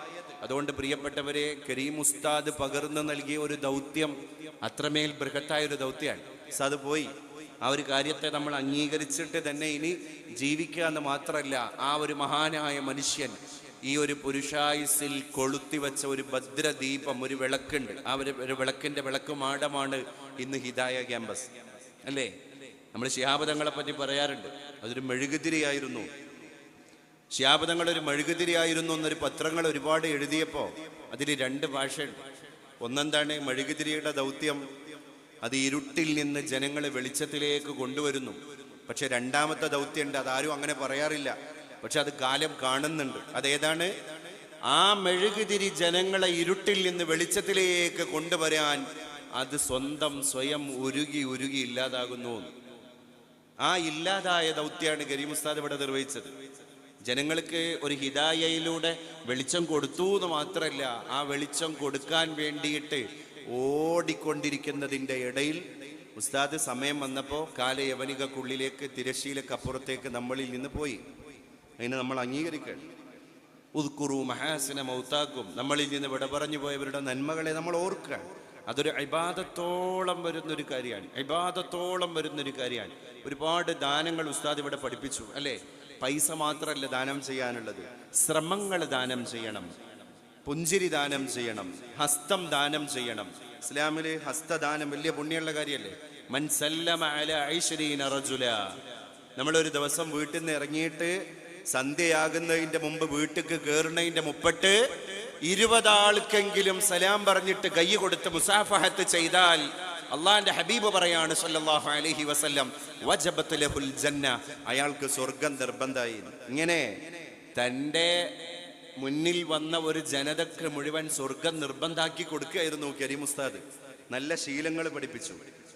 Speaker 1: അതുകൊണ്ട് പ്രിയപ്പെട്ടവരെ, കരീം ഉസ്താദ് പകർന്നു നൽകിയ ഒരു ദൗത്യം അത്രമേൽ ബൃഹത്തായ ഒരു ദൗത്യമാണ്. ഉസ്താദ് പോയി, ആ ഒരു കാര്യത്തെ നമ്മൾ അംഗീകരിച്ചിട്ട് തന്നെ ഇനി ജീവിക്കുക എന്ന് മാത്രമല്ല, ആ ഒരു മഹാനായ മനുഷ്യൻ ഈ ഒരു പുരുഷായുസിൽ കൊളുത്തിവെച്ച ഒരു ഭദ്രദീപം, ഒരു വിളക്കുണ്ട്. ആ ഒരു വിളക്കിന്റെ വിളക്കുമാടമാണ് ഇന്ന് ഹിദായ ക്യാമ്പസ്, അല്ലേ? നമ്മൾ ശിഹാബ് തങ്ങളെ പറ്റി പറയാറുണ്ട്, അതൊരു മെഴുകുതിരിയായിരുന്നു. ശിഹാബ് തങ്ങൾ ഒരു മെഴുകുതിരിയായിരുന്നു എന്നൊരു പത്രങ്ങൾ ഒരുപാട് എഴുതിയപ്പോൾ അതിൽ 2 ഭാഷയുണ്ട്. ഒന്നെന്താണ് മെഴുകുതിരിയുടെ ദൗത്യം, അത് ഇരുട്ടിൽ നിന്ന് ജനങ്ങളെ വെളിച്ചത്തിലേക്ക് കൊണ്ടുവരുന്നു. പക്ഷെ രണ്ടാമത്തെ ദൗത്യമുണ്ട്, അതാരും അങ്ങനെ പറയാറില്ല, പക്ഷെ അത് കാലം കാണുന്നുണ്ട്. അതേതാണ്? ആ മെഴുകുതിരി ജനങ്ങളെ ഇരുട്ടിൽ നിന്ന് വെളിച്ചത്തിലേക്ക് കൊണ്ടുവരാൻ അത് സ്വയം ഉരുകി ഇല്ലാതാകുന്നു. ആ ഇല്ലാതായ ദൗത്യമാണ് കരീം ഉസ്താദ് ഇവിടെ നിർവഹിച്ചത്. ജനങ്ങൾക്ക് ഒരു ഹിദായയിലൂടെ വെളിച്ചം കൊടുത്തു എന്ന് മാത്രമല്ല, ആ വെളിച്ചം കൊടുക്കാൻ വേണ്ടിയിട്ട് ഓടിക്കൊണ്ടിരിക്കുന്നതിൻ്റെ ഇടയിൽ ഉസ്താദ് സമയം വന്നപ്പോൾ കാലയവനികക്കുള്ളിലേക്ക്, തിരശ്ശീലക്കപ്പുറത്തേക്ക് നമ്മളിൽ നിന്ന് പോയി. അതിനെ നമ്മൾ അംഗീകരിക്കണം. ഉദ്കുറു മഹാസിന മൗതാക്കും, നമ്മളിൽ നിന്ന് വിട പറഞ്ഞു പോയവരുടെ നന്മകളെ നമ്മൾ ഓർക്കുക. അതൊരു ഇബാദത്തോളം വരുന്നൊരു കാര്യമാണ്, ഇബാദത്തോളം വരുന്നൊരു കാര്യമാണ്. ഒരുപാട് ദാനങ്ങൾ ഉസ്താദ് ഇവിടെ പഠിപ്പിച്ചു, അല്ലേ? പൈസ മാത്രമല്ല ദാനം ചെയ്യാനുള്ളത്, ശ്രമങ്ങൾ ദാനം ചെയ്യണം, പുഞ്ചിരി ദാനം ചെയ്യണം, ഹസ്തം ദാനം ചെയ്യണം. ഇസ്ലാമില് ഹസ്തദാനം വലിയ പുണ്യമുള്ള കാര്യമല്ലേ? മൻ സല്ലമ അലാ 20 റജുല, നമ്മളൊരു ദിവസം വീട്ടിൽ നിന്ന് ഇറങ്ങിയിട്ട് സന്ധ്യയാകുന്നതിന്റെ മുമ്പ് വീട്ടിലേക്ക് കയറുന്നതിന്റെ മുപ്പിട്ട് 20 ആൾക്കെങ്കിലും സലാം പറഞ്ഞിട്ട് കൈ കൊടുത്ത് മുസാഫഹത്ത് ചെയ്താൽ അള്ളാന്റെ ഹബീബ് പറയാണ് സല്ലല്ലാഹു അലൈഹി വസല്ലം, വജബത്ത് ലഹുൽ ജന്ന, അയാൾക്ക് സ്വർഗം നിർബന്ധമായി. ഇങ്ങനെ തൻ്റെ മുന്നിൽ വന്ന ഒരു ജനതക്ക് മുഴുവൻ സ്വർഗം നിർബന്ധാക്കി കൊടുക്കുകയായിരുന്നു കരീം ഉസ്താദ്. നല്ല ശീലങ്ങൾ പഠിപ്പിച്ചു,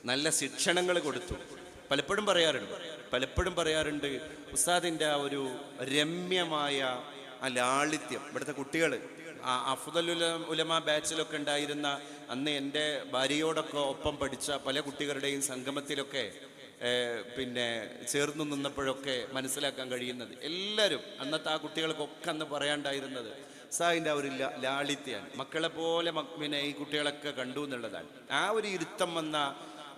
Speaker 1: നല്ല ശിക്ഷണങ്ങൾ കൊടുത്തു. പലപ്പോഴും പറയാറുണ്ട് ഉസ്താദിൻ്റെ ആ ഒരു രമ്യമായ ആ ലാളിത്യം. ഇവിടുത്തെ കുട്ടികൾ ആ അഫ്ദൽ ഉലമ ബാച്ചിലൊക്കെ ഉണ്ടായിരുന്ന അന്ന് എൻ്റെ ഭാര്യയോടൊക്കെ ഒപ്പം പഠിച്ച പല കുട്ടികളുടെയും സംഗമത്തിലൊക്കെ പിന്നെ ചേർന്ന് നിന്നപ്പോഴൊക്കെ മനസ്സിലാക്കാൻ കഴിയുന്നത്, എല്ലാവരും അന്നത്തെ ആ കുട്ടികൾക്കൊക്കെ അന്ന് പറയാണ്ടായിരുന്നത് ഉസ്താദിൻ്റെ ആ ഒരു ലാളിത്യാണ്. മക്കളെ പോലെ പിന്നെ ഈ കുട്ടികളൊക്കെ കണ്ടു എന്നുള്ളതാണ്. ആ ഒരു ഇരുത്തം വന്ന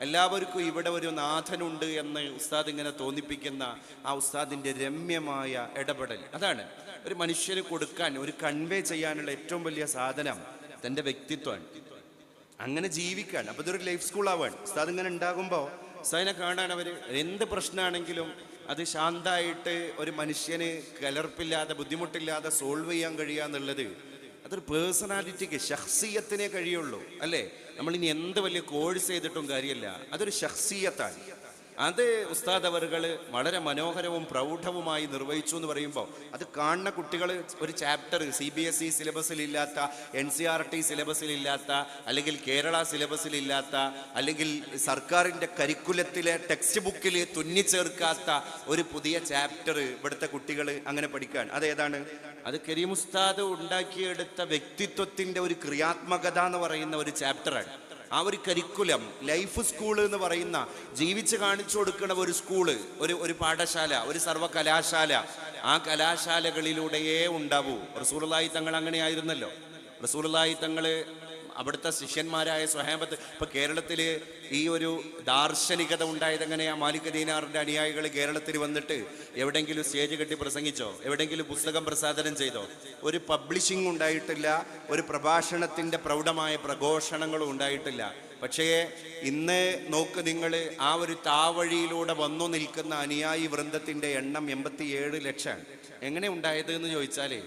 Speaker 1: എല്ലാവർക്കും ഇവിടെ ഒരു നാഥനുണ്ട് എന്ന് ഉസ്താദ് ഇങ്ങനെ തോന്നിപ്പിക്കുന്ന ആ ഉസ്താദിൻ്റെ രമ്യമായ ഇടപെടൽ, അതാണ് ഒരു മനുഷ്യന് കൊടുക്കാൻ, ഒരു കൺവേ ചെയ്യാനുള്ള ഏറ്റവും വലിയ സാധനം തൻ്റെ വ്യക്തിത്വമാണ്. അങ്ങനെ ജീവിക്കാൻ. അപ്പോൾ ഇതൊരു ലൈഫ് സ്കൂൾ ആവാൻ ഉസ്താദ് ഇങ്ങനെ ഉണ്ടാകുമ്പോൾ ഉസ്താദിനെ കാണാൻ അവർ എന്ത് പ്രശ്നമാണെങ്കിലും അത് ശാന്തമായിട്ട് ഒരു മനുഷ്യന് കലർപ്പില്ലാതെ ബുദ്ധിമുട്ടില്ലാതെ സോൾവ് ചെയ്യാൻ കഴിയുക എന്നുള്ളത് അതൊരു പേഴ്സണാലിറ്റിക്ക്, ശഖ്സിയത്തിനെ കഴിയുള്ളൂ അല്ലേ. നമ്മളിനി എന്ത് വലിയ കോഴ്സ് ചെയ്തിട്ടും കാര്യമില്ല, അതൊരു ശഖ്സിയത്താണ്. അത് ഉസ്താദ് അവറുകൾ വളരെ മനോഹരവും പ്രൗഢവുമായി നിർവഹിച്ചു എന്ന് പറയുമ്പോൾ അത് കാണുന്ന കുട്ടികൾ ഒരു ചാപ്റ്റർ CBSE സിലബസിലില്ലാത്ത, NCERT സിലബസിലില്ലാത്ത, അല്ലെങ്കിൽ കേരള സിലബസിലില്ലാത്ത, അല്ലെങ്കിൽ സർക്കാരിൻ്റെ കരിക്കുലത്തിലെ ടെക്സ്റ്റ് ബുക്കിൽ തുന്നിച്ചേർക്കാത്ത ഒരു പുതിയ ചാപ്റ്റർ ഇവിടുത്തെ കുട്ടികൾ അങ്ങനെ പഠിക്കാൻ. അതേതാണ്? അത് കരീം ഉസ്താദ് ഉണ്ടാക്കിയെടുത്ത വ്യക്തിത്വത്തിൻ്റെ ഒരു ക്രിയാത്മകത എന്ന് പറയുന്ന ഒരു ചാപ്റ്ററാണ്. ആ ഒരു കരിക്കുലം, ലൈഫ് സ്കൂള് എന്ന് പറയുന്ന, ജീവിച്ച് കാണിച്ചു കൊടുക്കുന്ന ഒരു സ്കൂള്, ഒരു പാഠശാല, ഒരു സർവകലാശാല, ആ കലാശാലകളിലൂടെയേ ഉണ്ടാവൂ. റസൂലുള്ളാഹി തങ്ങൾ അങ്ങനെയായിരുന്നല്ലോ. റസൂലുള്ളാഹി തങ്ങൾ അവിടുത്തെ ശിഷ്യന്മാരായ സ്വഹാബത്ത്, ഇപ്പൊ കേരളത്തിൽ ഈ ഒരു ദാർശനികത ഉണ്ടായത് എങ്ങനെയാ? മാലിക് ദീനാറിന്റെ അനുയായികൾ കേരളത്തിൽ വന്നിട്ട് എവിടെയെങ്കിലും സ്റ്റേജ് കെട്ടി പ്രസംഗിച്ചോ? എവിടെയെങ്കിലും പുസ്തകം പ്രസാദനം ചെയ്തോ? ഒരു പബ്ലിഷിംഗ് ഉണ്ടായിട്ടില്ല, ഒരു പ്രഭാഷണത്തിന്റെ പ്രൗഢമായ പ്രഘോഷണങ്ങളും ഉണ്ടായിട്ടില്ല. പക്ഷേ ഇന്ന് നോക്ക് നിങ്ങൾ, ആ ഒരു താവഴിയിലൂടെ വന്നു നിൽക്കുന്ന അനുയായി വൃന്ദത്തിന്റെ എണ്ണം 87 ലക്ഷം. എങ്ങനെ ഉണ്ടായത് എന്ന് ചോദിച്ചാലേ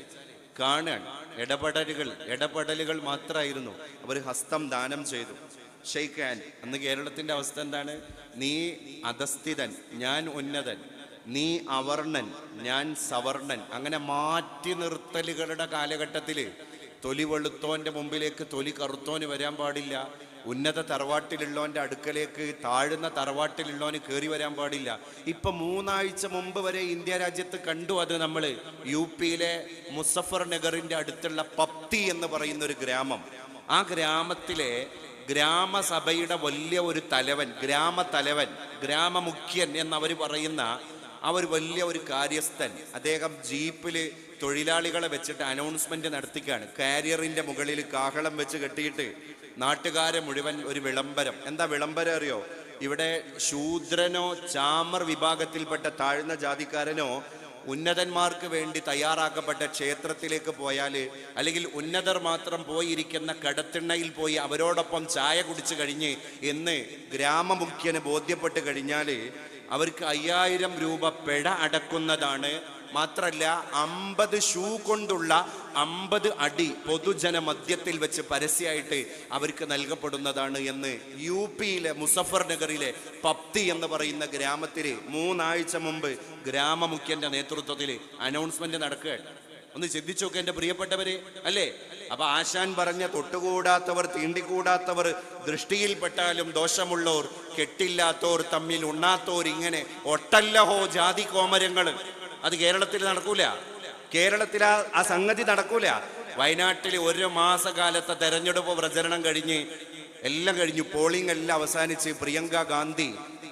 Speaker 1: കാണാൻ ഇടപെടലുകൾ മാത്രമായിരുന്നു. അവർ ഹസ്തം ദാനം ചെയ്തു, ഷെയ്ക്ക് ഹാൻഡ്. അന്ന് കേരളത്തിന്റെ അവസ്ഥ എന്താണ്? നീ അധസ്ഥിതൻ, ഞാൻ ഉന്നതൻ, നീ അവർണൻ, ഞാൻ സവർണൻ, അങ്ങനെ മാറ്റി നിർത്തലുകളുടെ കാലഘട്ടത്തിൽ തൊലി വെളുത്തോന്റെ മുമ്പിലേക്ക് തൊലി കറുത്തോന് വരാൻ പാടില്ല. ഉന്നത തറവാട്ടിലുള്ളവൻ്റെ അടുക്കലേക്ക് താഴ്ന്ന തറവാട്ടിലുള്ളവന് കയറി വരാൻ പാടില്ല. ഇപ്പൊ 3 ആഴ്ച മുമ്പ് വരെ ഇന്ത്യ രാജ്യത്ത് കണ്ടു. അത് നമ്മൾ UP-ലെ മുസഫർ നഗറിന്റെ അടുത്തുള്ള പപ്തി എന്ന് പറയുന്ന ഒരു ഗ്രാമം. ആ ഗ്രാമത്തിലെ ഗ്രാമസഭയുടെ വലിയ ഒരു തലവൻ, ഗ്രാമതലവൻ, ഗ്രാമമുഖ്യൻ എന്നവർ പറയുന്ന ആ ഒരു വലിയ ഒരു കാര്യസ്ഥൻ, അദ്ദേഹം ജീപ്പില് തൊഴിലാളികളെ വെച്ചിട്ട് അനൗൺസ്മെന്റ് നടത്തിക്കാണ്. കാരിയറിന്റെ മുകളിൽ കാഹളം വെച്ച് കെട്ടിയിട്ട് നാട്ടുകാരെ മുഴുവൻ ഒരു വിളംബരം. എന്താ വിളംബരം അറിയോ? ഇവിടെ ശൂദ്രനോ ചാമർ വിഭാഗത്തിൽപ്പെട്ട താഴ്ന്ന ജാതിക്കാരനോ ഉന്നതന്മാർക്ക് വേണ്ടി തയ്യാറാക്കപ്പെട്ട ക്ഷേത്രത്തിലേക്ക് പോയാൽ, അല്ലെങ്കിൽ ഉന്നതർ മാത്രം പോയിരിക്കുന്ന കടത്തിണ്ണയിൽ പോയി അവരോടൊപ്പം ചായ കുടിച്ചു കഴിഞ്ഞ് എന്ന് ഗ്രാമമുഖ്യന് ബോധ്യപ്പെട്ട് കഴിഞ്ഞാൽ അവർക്ക് 5000 രൂപ പിഴ അടക്കുന്നതാണ്. മാത്രല്ല 50 ഷൂ കൊണ്ടുള്ള 50 അടി പൊതുജന മധ്യത്തിൽ വെച്ച് പരസ്യമായിട്ട് അവർക്ക് നൽകപ്പെടുന്നതാണ് എന്ന് UP-യിലെ മുസഫർ നഗറിലെ പപ്തി എന്ന് പറയുന്ന ഗ്രാമത്തിൽ 3 ആഴ്ച മുമ്പ് ഗ്രാമമുഖ്യന്റെ നേതൃത്വത്തിൽ അനൗൺസ്മെന്റ് നടക്കുകയാണ്. ഒന്ന് ചിന്തിച്ചു നോക്കുക എൻ്റെ പ്രിയപ്പെട്ടവരെ, അല്ലേ? അപ്പൊ ആശാൻ പറഞ്ഞ തൊട്ടുകൂടാത്തവർ, തീണ്ടിക്കൂടാത്തവർ, ദൃഷ്ടിയിൽപ്പെട്ടാലും ദോഷമുള്ളോർ, കെട്ടില്ലാത്തോർ, തമ്മിൽ ഉണ്ണാത്തോർ, ഇങ്ങനെ ഒട്ടല്ലഹോ ജാതി കോമരങ്ങൾ. അത് കേരളത്തിൽ നടക്കൂല. കേരളത്തിൽ ആ സംഗതി നടക്കൂല. വയനാട്ടിൽ 1 മാസകാലത്തെ തെരഞ്ഞെടുപ്പ് പ്രചരണം കഴിഞ്ഞ് എല്ലാം കഴിഞ്ഞു, പോളിംഗ് എല്ലാം അവസാനിച്ച് പ്രിയങ്ക ഗാന്ധി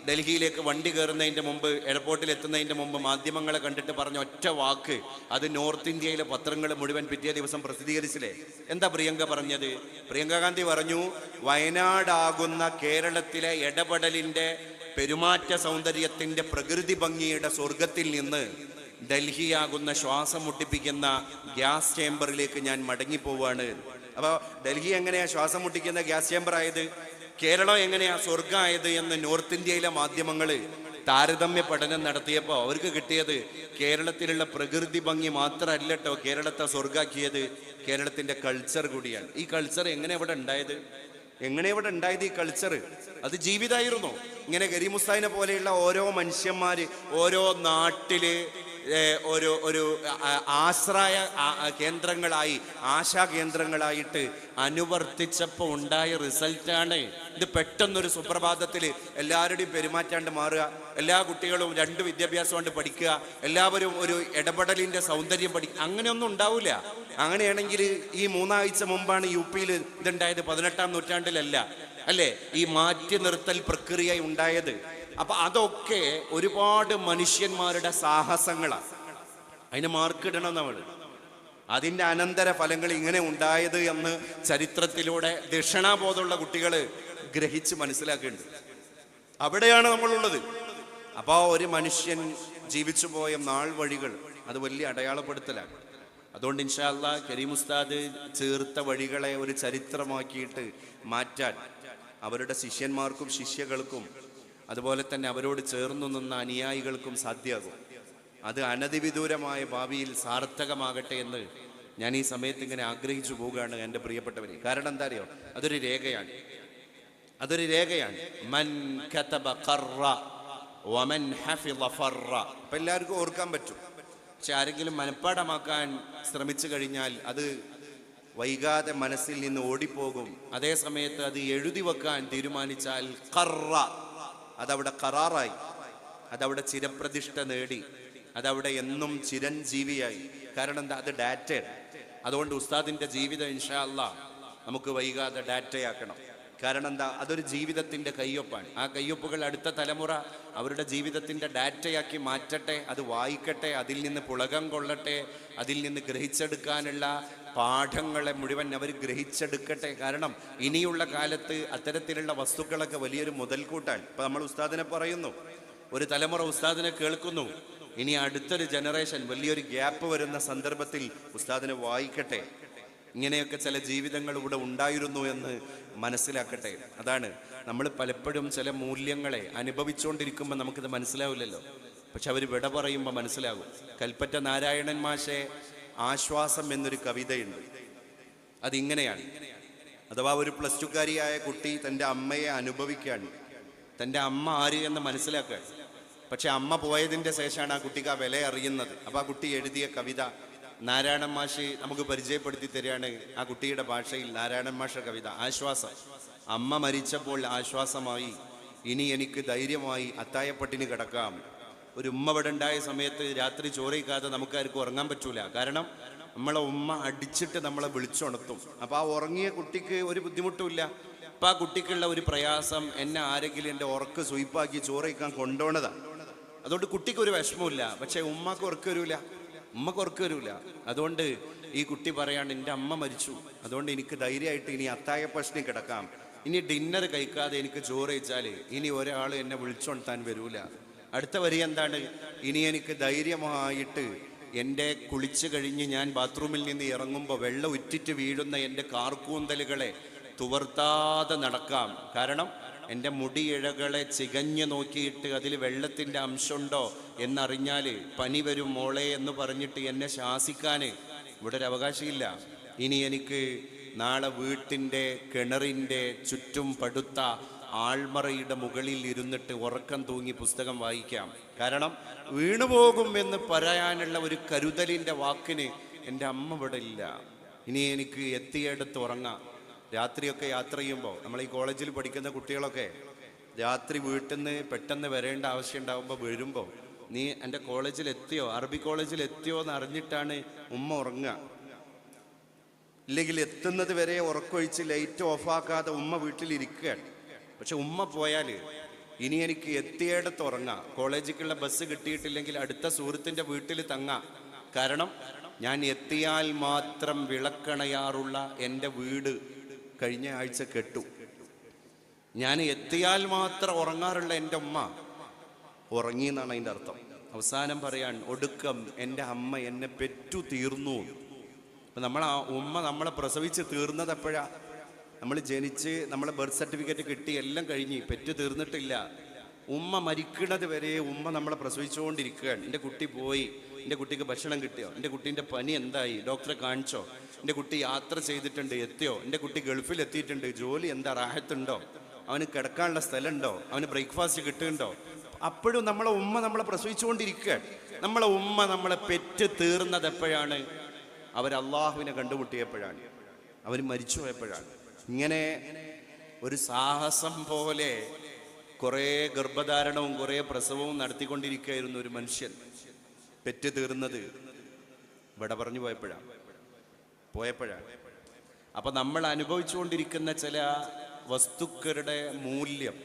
Speaker 1: ഡൽഹിയിലേക്ക് വണ്ടി കയറുന്നതിൻ്റെ മുമ്പ്, എയർപോർട്ടിൽ എത്തുന്നതിൻ്റെ മുമ്പ് മാധ്യമങ്ങളെ കണ്ടിട്ട് പറഞ്ഞ ഒറ്റ വാക്ക്, അത് നോർത്ത് ഇന്ത്യയിലെ പത്രങ്ങൾ മുഴുവൻ പിറ്റേ ദിവസം പ്രസിദ്ധീകരിച്ചില്ലേ? എന്താ പ്രിയങ്ക പറഞ്ഞത്? പ്രിയങ്ക ഗാന്ധി പറഞ്ഞു, വയനാടാകുന്ന കേരളത്തിലെ ഇടപെടലിൻ്റെ, പെരുമാറ്റ സൗന്ദര്യത്തിൻ്റെ, പ്രകൃതി ഭംഗിയുടെ സ്വർഗത്തിൽ നിന്ന് ഡൽഹിയാകുന്ന ശ്വാസം മുട്ടിപ്പിക്കുന്ന ഗ്യാസ് ചേംബറിലേക്ക് ഞാൻ മടങ്ങിപ്പോവാണ്. അപ്പോൾ ഡൽഹി എങ്ങനെയാ ശ്വാസം മുട്ടിക്കുന്ന ഗ്യാസ് ചേംബർ ആയത്? കേരളം എങ്ങനെയാ സ്വർഗമായത് എന്ന് നോർത്ത് ഇന്ത്യയിലെ മാധ്യമങ്ങൾ താരതമ്യ പഠനം നടത്തിയപ്പോൾ അവർക്ക് കിട്ടിയത് കേരളത്തിലുള്ള പ്രകൃതി ഭംഗി മാത്രമല്ല കേട്ടോ കേരളത്തെ സ്വർഗാക്കിയത്, കേരളത്തിന്റെ കൾച്ചർ കൂടിയാണ്. ഈ കൾച്ചർ എങ്ങനെ ഇവിടെ ഉണ്ടായത്? ഈ കൾച്ചർ അത് ജീവിതമായിരുന്നു. ഇങ്ങനെ കരീം ഉസ്താദിനെ പോലെയുള്ള ഓരോ മനുഷ്യന്മാര് ഓരോ നാട്ടില് ഒരു ഒരു ആശ്രയ കേന്ദ്രങ്ങളായി, ആശാ കേന്ദ്രങ്ങളായിട്ട് അനുവർത്തിച്ചപ്പോൾ ഉണ്ടായ റിസൾട്ടാണ് ഇത്. പെട്ടെന്നൊരു സുപ്രഭാതത്തിൽ എല്ലാവരുടെയും പെരുമാറ്റാണ്ട് മാറുക, എല്ലാ കുട്ടികളും 2 വിദ്യാഭ്യാസം കൊണ്ട് പഠിക്കുക, എല്ലാവരും ഒരു ഇടപെടലിന്റെ സൗന്ദര്യം പഠിക്കുക, അങ്ങനെയൊന്നും ഉണ്ടാവില്ല. അങ്ങനെയാണെങ്കിൽ ഈ 3 ആഴ്ച മുമ്പാണ് UP-യിൽ ഇതുണ്ടായത്, 18-ാം നൂറ്റാണ്ടിലല്ല അല്ലേ ഈ മാറ്റി നിർത്തൽ പ്രക്രിയ ഉണ്ടായത്. അപ്പൊ അതൊക്കെ ഒരുപാട് മനുഷ്യന്മാരുടെ സാഹസങ്ങളാണ്. അതിന് മാർക്കിടണം നമ്മൾ. അതിൻ്റെ അനന്തര ഫലങ്ങൾ ഇങ്ങനെ ഉണ്ടായത് എന്ന് ചരിത്രത്തിലൂടെ ദക്ഷിണാബോധമുള്ള കുട്ടികൾ ഗ്രഹിച്ച് മനസ്സിലാക്കുന്നുണ്ട്. അവിടെയാണ് നമ്മളുള്ളത്. അപ്പോൾ ഒരു മനുഷ്യൻ ജീവിച്ചു പോയ നാൾ വഴികൾ അത് വലിയ അടയാളപ്പെടുത്തലാണ്. അതുകൊണ്ട് ഇൻഷാ അല്ലാഹ് കരീം ഉസ്താദ് ചേർത്ത വഴികളെ ഒരു ചരിത്രമാക്കിയിട്ട് മാറ്റാൻ അവരുടെ ശിഷ്യന്മാർക്കും ശിഷ്യകൾക്കും അതുപോലെ തന്നെ അവരോട് ചേർന്നു നിന്ന അനുയായികൾക്കും സാധ്യമാകും. അത് അനധിവിദൂരമായ ഭാവിയിൽ സാർത്ഥകമാകട്ടെ എന്ന് ഞാൻ ഈ സമയത്ത് ഇങ്ങനെ ആഗ്രഹിച്ചു പോവുകയാണ് എൻ്റെ പ്രിയപ്പെട്ടവരെ. കാരണം എന്താ അറിയോ, അതൊരു രേഖയാണ്. മൻ കതബ ഖറ വമൻ ഹഫിള ഫറ. അപ്പം എല്ലാവർക്കും ഓർക്കാൻ പറ്റും. പക്ഷെ ആരെങ്കിലും മനഃപ്പാഠമാക്കാൻ ശ്രമിച്ചു കഴിഞ്ഞാൽ അത് വൈകാതെ മനസ്സിൽ നിന്ന് ഓടിപ്പോകും. അതേ സമയത്ത് അത് എഴുതി വെക്കാൻ തീരുമാനിച്ചാൽ ഖറ, അതവിടെ ഖറാറായി, അതവിടെ ചിരപ്രതിഷ്ഠ നേടി, അതവിടെ എന്നും ചിരഞ്ജീവിയായി. കാരണം എന്താ, അത് ഡാറ്റ. അതുകൊണ്ട് ഉസ്താദിന്റെ ജീവിതം ഇൻഷാ അല്ലാഹ് നമുക്ക് വൈകാതെ ഡാറ്റയാക്കണം. കാരണം എന്താ, അതൊരു ജീവിതത്തിന്റെ കയ്യൊപ്പാണ്. ആ കയ്യൊപ്പുകൾ അടുത്ത തലമുറ അവരുടെ ജീവിതത്തിന്റെ ഡാറ്റയാക്കി മാറ്റട്ടെ, അത് വായിക്കട്ടെ, അതിൽ നിന്ന് പുളകം കൊള്ളട്ടെ, അതിൽ നിന്ന് ഗ്രഹിച്ചെടുക്കാനുള്ള പാഠങ്ങളെ മുഴുവൻ അവർ ഗ്രഹിച്ചെടുക്കട്ടെ. കാരണം ഇനിയുള്ള കാലത്ത് അത്തരത്തിലുള്ള വസ്തുക്കളൊക്കെ വലിയൊരു മുതൽക്കൂട്ടാണ്. ഇപ്പൊ നമ്മൾ ഉസ്താദിനെ പറയുന്നു, ഒരു തലമുറ ഉസ്താദിനെ കേൾക്കുന്നു, ഇനി അടുത്തൊരു ജനറേഷൻ വലിയൊരു ഗ്യാപ്പ് വരുന്ന സന്ദർഭത്തിൽ ഉസ്താദിനെ വായിക്കട്ടെ. ഇങ്ങനെയൊക്കെ ചില ജീവിതങ്ങൾ ഇവിടെ ഉണ്ടായിരുന്നു എന്ന് മനസ്സിലാക്കട്ടെ. അതാണ് നമ്മൾ പലപ്പോഴും ചില മൂല്യങ്ങളെ അനുഭവിച്ചുകൊണ്ടിരിക്കുമ്പോൾ നമുക്കിത് മനസ്സിലാവില്ലല്ലോ, പക്ഷെ അവർ വിട പറയുമ്പോൾ മനസ്സിലാകും. കൽപ്പറ്റ നാരായണൻ മാഷെ ആശ്വാസം എന്നൊരു കവിതയുണ്ട്. അതിങ്ങനെയാണ്, അഥവാ ഒരു പ്ലസ് ടുക്കാരിയായ കുട്ടി തൻ്റെ അമ്മയെ അനുഭവിക്കുകയാണ്. തൻ്റെ അമ്മ ആര് എന്ന് മനസ്സിലാക്കുക. പക്ഷെ അമ്മ പോയതിൻ്റെ ശേഷമാണ് ആ കുട്ടിക്ക് ആ വില അറിയുന്നത്. അപ്പോൾ ആ കുട്ടി എഴുതിയ കവിത നാരായണൻ മാഷ് നമുക്ക് പരിചയപ്പെടുത്തി തരികയാണ്. ആ കുട്ടിയുടെ ഭാഷയിൽ നാരായണൻ മാഷ കവിത, ആശ്വാസം. അമ്മ മരിച്ചപ്പോൾ ആശ്വാസമായി, ഇനി എനിക്ക് ധൈര്യമായി അത്തായപ്പട്ടിന് കിടക്കാം. ഒരു ഉമ്മ ഇവിടെ ഉണ്ടായ സമയത്ത് രാത്രി ചോറിക്കാതെ നമുക്കാർക്കും ഉറങ്ങാൻ പറ്റൂല. കാരണം നമ്മളെ ഉമ്മ അടിച്ചിട്ട് നമ്മളെ വിളിച്ചുണർത്തും. അപ്പോൾ ആ ഉറങ്ങിയ കുട്ടിക്ക് ഒരു ബുദ്ധിമുട്ടുമില്ല. അപ്പം ആ കുട്ടിക്കുള്ള ഒരു പ്രയാസം, എന്നെ ആരെങ്കിലും എൻ്റെ ഉറക്ക് സ്വീപ്പാക്കി ചോറിക്കാൻ കൊണ്ടുപോണതാണ്. അതുകൊണ്ട് കുട്ടിക്ക് ഒരു വിഷമമില്ല. പക്ഷെ ഉമ്മക്ക് ഉറക്ക് വരൂല. അതുകൊണ്ട് ഈ കുട്ടി പറയാണ്, എൻ്റെ അമ്മ മരിച്ചു, അതുകൊണ്ട് എനിക്ക് ധൈര്യമായിട്ട് ഇനി അത്തായ പഷ്ണി കിടക്കാം. ഇനി ഡിന്നർ കഴിക്കാതെ എനിക്ക് ചോറ് കഴിച്ചാൽ ഇനി ഒരാൾ എന്നെ വിളിച്ചുണർത്താൻ വരൂല. അടുത്ത വരി എന്താണ്, ഇനി എനിക്ക് ധൈര്യമായിട്ട് എൻ്റെ കുളിച്ചു കഴിഞ്ഞ് ഞാൻ ബാത്റൂമിൽ നിന്ന് ഇറങ്ങുമ്പോൾ വെള്ളം ഉറ്റിറ്റ് വീഴുന്ന എൻ്റെ കാർക്കൂന്തലുകളെ തുവർത്താതെ നടക്കാം. കാരണം എൻ്റെ മുടിയിഴകളെ ചികഞ്ഞു നോക്കിയിട്ട് അതിൽ വെള്ളത്തിൻ്റെ അംശമുണ്ടോ എന്നറിഞ്ഞാൽ പനി വരും മോളെ എന്ന് പറഞ്ഞിട്ട് എന്നെ ശാസിക്കാൻ ഇവിടെ ഒരു അവകാശമില്ല. ഇനി എനിക്ക് നാളെ വീട്ടിൻ്റെ കിണറിൻ്റെ ചുറ്റും പടുത്ത ആൾമറയുടെ മുകളിൽ ഇരുന്നിട്ട് ഉറക്കം തൂങ്ങി പുസ്തകം വായിക്കാം. കാരണം വീണുപോകും എന്ന് പറയാനുള്ള ഒരു കരുതലിൻ്റെ വാക്കിന് എൻ്റെ അമ്മ ഇവിടെ ഇല്ല. ഇനി എനിക്ക് എത്തിയെടുത്ത് ഉറങ്ങാം. രാത്രിയൊക്കെ യാത്ര ചെയ്യുമ്പോൾ, നമ്മൾ ഈ കോളേജിൽ പഠിക്കുന്ന കുട്ടികളൊക്കെ രാത്രി വീട്ടിൽ നിന്ന് പെട്ടെന്ന് വരേണ്ട ആവശ്യം ഉണ്ടാകുമ്പോൾ വരുമ്പോൾ, നീ എൻ്റെ കോളേജിൽ എത്തിയോ, അറബി കോളേജിൽ എത്തിയോ എന്ന് അറിഞ്ഞിട്ടാണ് ഉമ്മ ഉറങ്ങുക. ഇല്ലെങ്കിൽ എത്തുന്നത് വരെ ഉറക്കൊഴിച്ച് ലൈറ്റ് ഓഫാക്കാതെ ഉമ്മ വീട്ടിലിരിക്കുകയാണ്. പക്ഷെ ഉമ്മ പോയാൽ ഇനി എനിക്ക് എത്തിയിടത്ത് ഉറങ്ങാം. കോളേജിലേക്കുള്ള ബസ് കിട്ടിയിട്ടില്ലെങ്കിൽ അടുത്ത സുഹൃത്തിൻ്റെ വീട്ടിൽ തങ്ങാം. കാരണം ഞാൻ എത്തിയാൽ മാത്രം വിളക്കണയാറുള്ള എൻ്റെ വീട് കഴിഞ്ഞ ആഴ്ച കെട്ടു. ഞാൻ എത്തിയാൽ മാത്രം ഉറങ്ങാറുള്ള എൻ്റെ ഉമ്മ ഉറങ്ങി എന്നാണ് അതിൻ്റെ അർത്ഥം. അവസാനം പറയാൻ, ഒടുക്കം എൻ്റെ അമ്മ എന്നെ പെറ്റു തീർന്നു. അപ്പം ആ ഉമ്മ നമ്മളെ പ്രസവിച്ച് തീർന്നത് എപ്പോഴാണ്? നമ്മൾ ജനിച്ച് നമ്മളെ ബർത്ത് സർട്ടിഫിക്കറ്റ് കിട്ടി എല്ലാം കഴിഞ്ഞ് പെറ്റു തീർന്നിട്ടില്ല. ഉമ്മ മരിക്കുന്നത് വരെ ഉമ്മ നമ്മളെ പ്രസവിച്ചുകൊണ്ടിരിക്കുകയാണ്. എൻ്റെ കുട്ടി പോയി, എൻ്റെ കുട്ടിക്ക് ഭക്ഷണം കിട്ടിയോ, എൻ്റെ കുട്ടീൻ്റെ പനി എന്തായി, ഡോക്ടറെ കാണിച്ചോ, എൻ്റെ കുട്ടി യാത്ര ചെയ്തിട്ടുണ്ട് എത്തിയോ, എൻ്റെ കുട്ടി ഗൾഫിൽ എത്തിയിട്ടുണ്ട്, ജോലി എന്താ, റാഹത്തുണ്ടോ, അവന് കിടക്കാനുള്ള സ്ഥലമുണ്ടോ, അവന് ബ്രേക്ക്ഫാസ്റ്റ് കിട്ടുന്നുണ്ടോ. അപ്പോഴും നമ്മളെ ഉമ്മ നമ്മളെ പ്രസവിച്ചുകൊണ്ടിരിക്കുകയാണ്. നമ്മളെ ഉമ്മ നമ്മളെ പെറ്റ് തീർന്നത് എപ്പോഴാണ്? അവർ അള്ളാഹുവിനെ കണ്ടുമുട്ടിയപ്പോഴാണ്, അവർ മരിച്ചു പോയപ്പോഴാണ്. ഇങ്ങനെ ഒരു സാഹസം പോലെ കുറേ ഗർഭധാരണവും കുറേ പ്രസവവും നടത്തിക്കൊണ്ടിരിക്കുകയായിരുന്നു ഒരു മനുഷ്യൻ. പെറ്റ് തീർന്നത് ഇവിടെ പറഞ്ഞു പോയപ്പോഴാണ്. അപ്പൊ നമ്മൾ അനുഭവിച്ചുകൊണ്ടിരിക്കുന്ന ചില വസ്തുക്കളുടെ മൂല്യം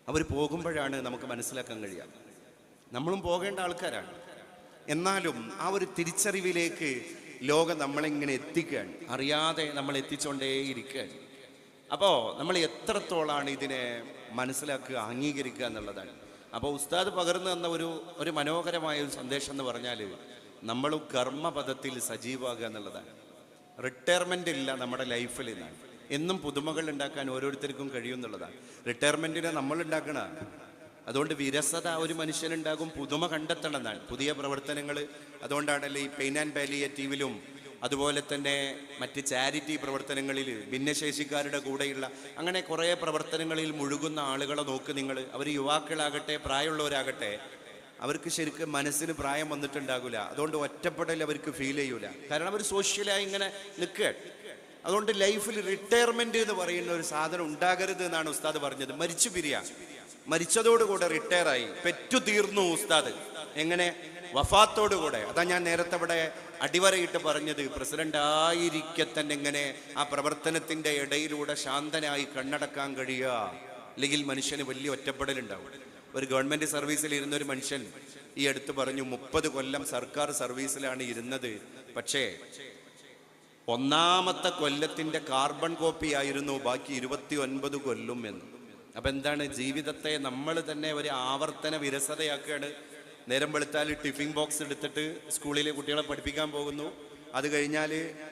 Speaker 1: അവർ പോകുമ്പോഴാണ് നമുക്ക് മനസ്സിലാക്കാൻ കഴിയുക. നമ്മളും പോകേണ്ട ആൾക്കാരാണ്. എന്നാലും ആ ഒരു തിരിച്ചറിവിലേക്ക് ലോകം നമ്മളിങ്ങനെ എത്തിക്കുകയാണ്, അറിയാതെ നമ്മൾ എത്തിച്ചുകൊണ്ടേയിരിക്കുകയാണ്. അപ്പോൾ നമ്മൾ എത്രത്തോളാണ് ഇതിനെ മനസ്സിലാക്കുക, അംഗീകരിക്കുക എന്നുള്ളതാണ്. അപ്പോൾ ഉസ്താദ് പകർന്നു തന്ന ഒരു മനോഹരമായ ഒരു സന്ദേശം എന്ന് പറഞ്ഞാൽ നമ്മളും കർമ്മപദത്തിൽ സജീവമാകുക എന്നുള്ളതാണ്. റിട്ടയർമെൻ്റ് ഇല്ല നമ്മുടെ ലൈഫിൽ നിന്നാണ്. എന്നും പുതുമകൾ ഉണ്ടാക്കാൻ ഓരോരുത്തർക്കും കഴിയുമെന്നുള്ളതാണ്. റിട്ടയർമെൻറ്റിനെ നമ്മൾ ഉണ്ടാക്കണ. അതുകൊണ്ട് വിരസത ഒരു മനുഷ്യനുണ്ടാകും, പുതുമ കണ്ടെത്തണമെന്നാണ്, പുതിയ പ്രവർത്തനങ്ങൾ. അതുകൊണ്ടാണല്ലോ ഈ പെയിൻ ആൻഡ് പാലിയേറ്റീവിലും അതുപോലെ തന്നെ മറ്റ് ചാരിറ്റി പ്രവർത്തനങ്ങളിൽ ഭിന്നശേഷിക്കാരുടെ കൂടെയുള്ള അങ്ങനെ കുറേ പ്രവർത്തനങ്ങളിൽ മുഴുകുന്ന ആളുകളെ നോക്ക് നിങ്ങൾ. അവർ യുവാക്കളാകട്ടെ പ്രായമുള്ളവരാകട്ടെ, അവർക്ക് ശരിക്കും മനസ്സിന് പ്രായം വന്നിട്ടുണ്ടാകില്ല. അതുകൊണ്ട് ഒറ്റപ്പെടൽ അവർക്ക് ഫീൽ ചെയ്യൂല. കാരണം അവർ സോഷ്യലായി ഇങ്ങനെ നിൽക്കുക. അതുകൊണ്ട് ലൈഫിൽ റിട്ടയർമെന്റ് എന്ന് പറയുന്ന ഒരു സാധനം ഉണ്ടാകരുത് എന്നാണ് ഉസ്താദ് പറഞ്ഞത്. മരിച്ചു പിരിയ, മരിച്ചതോടുകൂടെ റിട്ടയറായി, പെറ്റു തീർന്നു ഉസ്താദ്. എങ്ങനെ? വഫാത്തോടുകൂടെ. അതാ ഞാൻ നേരത്തെ ഇവിടെ അടിവരയിട്ട് പറഞ്ഞത്. പ്രസിഡന്റ് ആയിരിക്കെ തന്നെ എങ്ങനെ ആ പ്രവർത്തനത്തിന്റെ ഇടയിലൂടെ ശാന്തനായി കണ്ണടക്കാൻ കഴിയുക? അല്ലെങ്കിൽ മനുഷ്യന് വലിയ ഒറ്റപ്പെടലുണ്ടാവും. ഒരു ഗവൺമെന്റ് സർവീസിൽ ഇരുന്ന ഒരു മനുഷ്യൻ ഈ അടുത്ത് പറഞ്ഞു, 30 കൊല്ലം സർക്കാർ സർവീസിലാണ് ഇരുന്നത്, പക്ഷേ ഒന്നാമത്തെ കൊല്ലത്തിന്റെ കാർബൺ കോപ്പി ആയിരുന്നു ബാക്കി 29 കൊല്ലും എന്ന്. അപ്പൊ എന്താണ്? ജീവിതത്തെ നമ്മൾ തന്നെ ഒരു ആവർത്തന വിരസതയാക്കുകയാണ്. നേരം വെളുത്താൽ ടിഫിൻ ബോക്സ് എടുത്തിട്ട് സ്കൂളിലെ കുട്ടികളെ പഠിപ്പിക്കാൻ പോകുന്നു. അത് കഴിഞ്ഞാൽ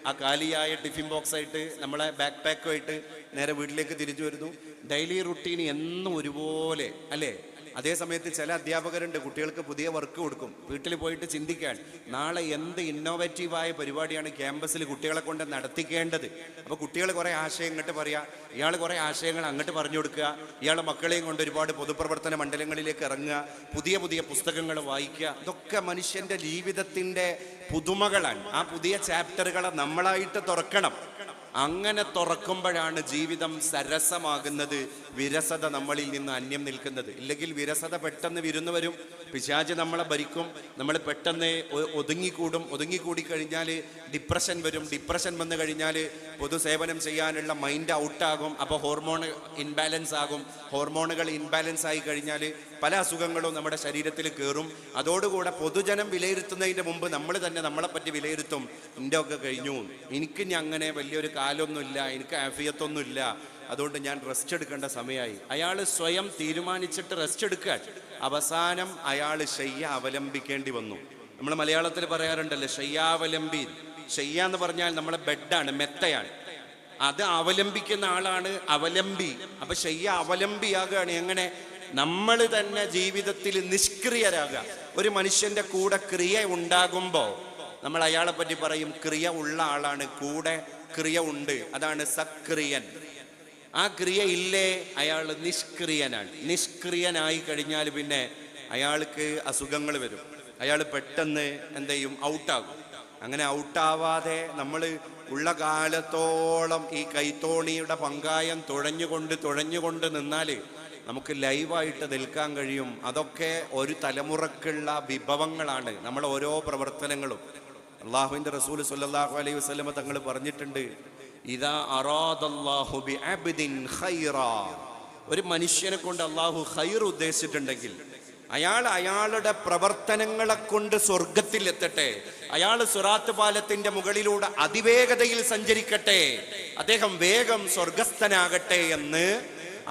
Speaker 1: ആ കാലിയായ ടിഫിൻ ബോക്സ് ആയിട്ട് നമ്മളെ ബാക്ക് പാക്കുമായിട്ട് നേരെ വീട്ടിലേക്ക് തിരിച്ചു വരുന്നു. ഡെയിലി റുട്ടീൻ എന്നും ഒരുപോലെ അല്ലേ? അതേ സമയത്ത് ചില അധ്യാപകരുണ്ട്, കുട്ടികൾക്ക് പുതിയ വർക്ക് കൊടുക്കും. വീട്ടിൽ പോയിട്ട് ചിന്തിക്കാൻ നാളെ എന്ത് ഇന്നോവേറ്റീവായ പരിപാടിയാണ് ക്യാമ്പസിൽ കുട്ടികളെ കൊണ്ട് നടത്തിക്കേണ്ടത്. അപ്പോൾ കുട്ടികൾ കുറേ ആശയം ഇങ്ങോട്ട് പറയുക, ഇയാൾ കുറേ ആശയങ്ങൾ അങ്ങോട്ട് പറഞ്ഞു കൊടുക്കുക, ഇയാളെ മക്കളെയും കൊണ്ട് ഒരുപാട് പൊതുപ്രവർത്തന മണ്ഡലങ്ങളിലേക്ക് ഇറങ്ങുക, പുതിയ പുതിയ പുസ്തകങ്ങൾ വായിക്കുക. ഇതൊക്കെ മനുഷ്യൻ്റെ ജീവിതത്തിൻ്റെ പുതുമകളാണ്. ആ പുതിയ ചാപ്റ്ററുകളെ നമ്മളായിട്ട് തുറക്കണം. അങ്ങനെ തുറക്കുമ്പോഴാണ് ജീവിതം സരസമാകുന്നത്, വിരസത നമ്മളിൽ നിന്ന് അന്യം നിൽക്കുന്നത്. ഇല്ലെങ്കിൽ വിരസത പെട്ടെന്ന് വിരുന്നു വരും, പിശാച് നമ്മളെ ഭരിക്കും, നമ്മൾ പെട്ടെന്ന് ഒതുങ്ങിക്കൂടി കഴിഞ്ഞാൽ ഡിപ്രഷൻ വരും. ഡിപ്രഷൻ വന്നു കഴിഞ്ഞാൽ പൊതുസേവനം ചെയ്യാനുള്ള മൈൻഡ് ഔട്ടാകും. അപ്പോൾ ഹോർമോൺ ഇൻബാലൻസ് ആകും. ഹോർമോണുകൾ ഇൻബാലൻസ് ആയി കഴിഞ്ഞാൽ പല അസുഖങ്ങളും നമ്മുടെ ശരീരത്തിൽ കയറും. അതോടുകൂടെ പൊതുജനം വിലയിരുത്തുന്നതിൻ്റെ മുമ്പ് നമ്മൾ തന്നെ നമ്മളെപ്പറ്റി വിലയിരുത്തും. എൻ്റെ ഒക്കെ കഴിഞ്ഞു, എനിക്ക് ഇനി അങ്ങനെ വലിയൊരു കാലമൊന്നുമില്ല, എനിക്ക് ആഫിയത്തൊന്നുമില്ല, അതുകൊണ്ട് ഞാൻ റെസ്റ്റ് എടുക്കേണ്ട സമയമായി. അയാൾ സ്വയം തീരുമാനിച്ചിട്ട് റെസ്റ്റ് എടുക്കാൻ അവസാനം അയാൾ ശയ്യ അവലംബിക്കേണ്ടി വന്നു. നമ്മൾ മലയാളത്തിൽ പറയാറുണ്ടല്ലോ ശയ്യാവലംബി. ശയ്യ എന്ന് പറഞ്ഞാൽ നമ്മളെ ബെഡാണ്, മെത്തയാണ്. അത് അവലംബിക്കുന്ന ആളാണ് അവലംബി. അപ്പൊ ശയ്യ അവലംബിയാകുകയാണ്. എങ്ങനെ? നമ്മൾ തന്നെ ജീവിതത്തിൽ നിഷ്ക്രിയരാകുക. ഒരു മനുഷ്യന്റെ കൂടെ ക്രിയ ഉണ്ടാകുമ്പോൾ നമ്മൾ അയാളെ പറ്റി പറയും ക്രിയ ഉള്ള ആളാണ്, കൂടെ ക്രിയ ഉണ്ട്, അതാണ് സക്രിയൻ. ആ ക്രിയ ഇല്ലേ, അയാൾ നിഷ്ക്രിയനാണ്. നിഷ്ക്രിയനായി കഴിഞ്ഞാൽ പിന്നെ അയാൾക്ക് അസുഖങ്ങൾ വരും. അയാൾ പെട്ടെന്ന് എന്ത് ചെയ്യും? ഔട്ടാകും. അങ്ങനെ ഔട്ടാവാതെ നമ്മൾ ഉള്ള കാലത്തോളം ഈ കൈത്തോണിയുടെ പങ്കായം തുഴഞ്ഞുകൊണ്ട് നിന്നാൽ നമുക്ക് ലൈവായിട്ട് നിൽക്കാൻ കഴിയും. അതൊക്കെ ഒരു തലമുറക്കുള്ള വിഭവങ്ങളാണ് നമ്മളെ ഓരോ പ്രവർത്തനങ്ങളും. അള്ളാഹുവിൻ്റെ റസൂൽ സ്വല്ലല്ലാഹു അലൈഹി വസല്ലമ തങ്ങൾ പറഞ്ഞിട്ടുണ്ട്, ഇദാ അറാദല്ലാഹു ബിഅബ്ദിൻ ഖൈറാ, ഒരു മനുഷ്യനെ കൊണ്ട് അള്ളാഹു ഖൈർ ഉദ്ദേശിച്ചിട്ടുണ്ടെങ്കിൽ അയാളുടെ പ്രവർത്തനങ്ങളെ കൊണ്ട് സ്വർഗത്തിൽ എത്തട്ടെ, അയാൾ സിറാത്ത് പാലത്തിന്റെ മുകളിലൂടെ അതിവേഗതയിൽ സഞ്ചരിക്കട്ടെ, അദ്ദേഹം വേഗം സ്വർഗസ്ഥനാകട്ടെ എന്ന്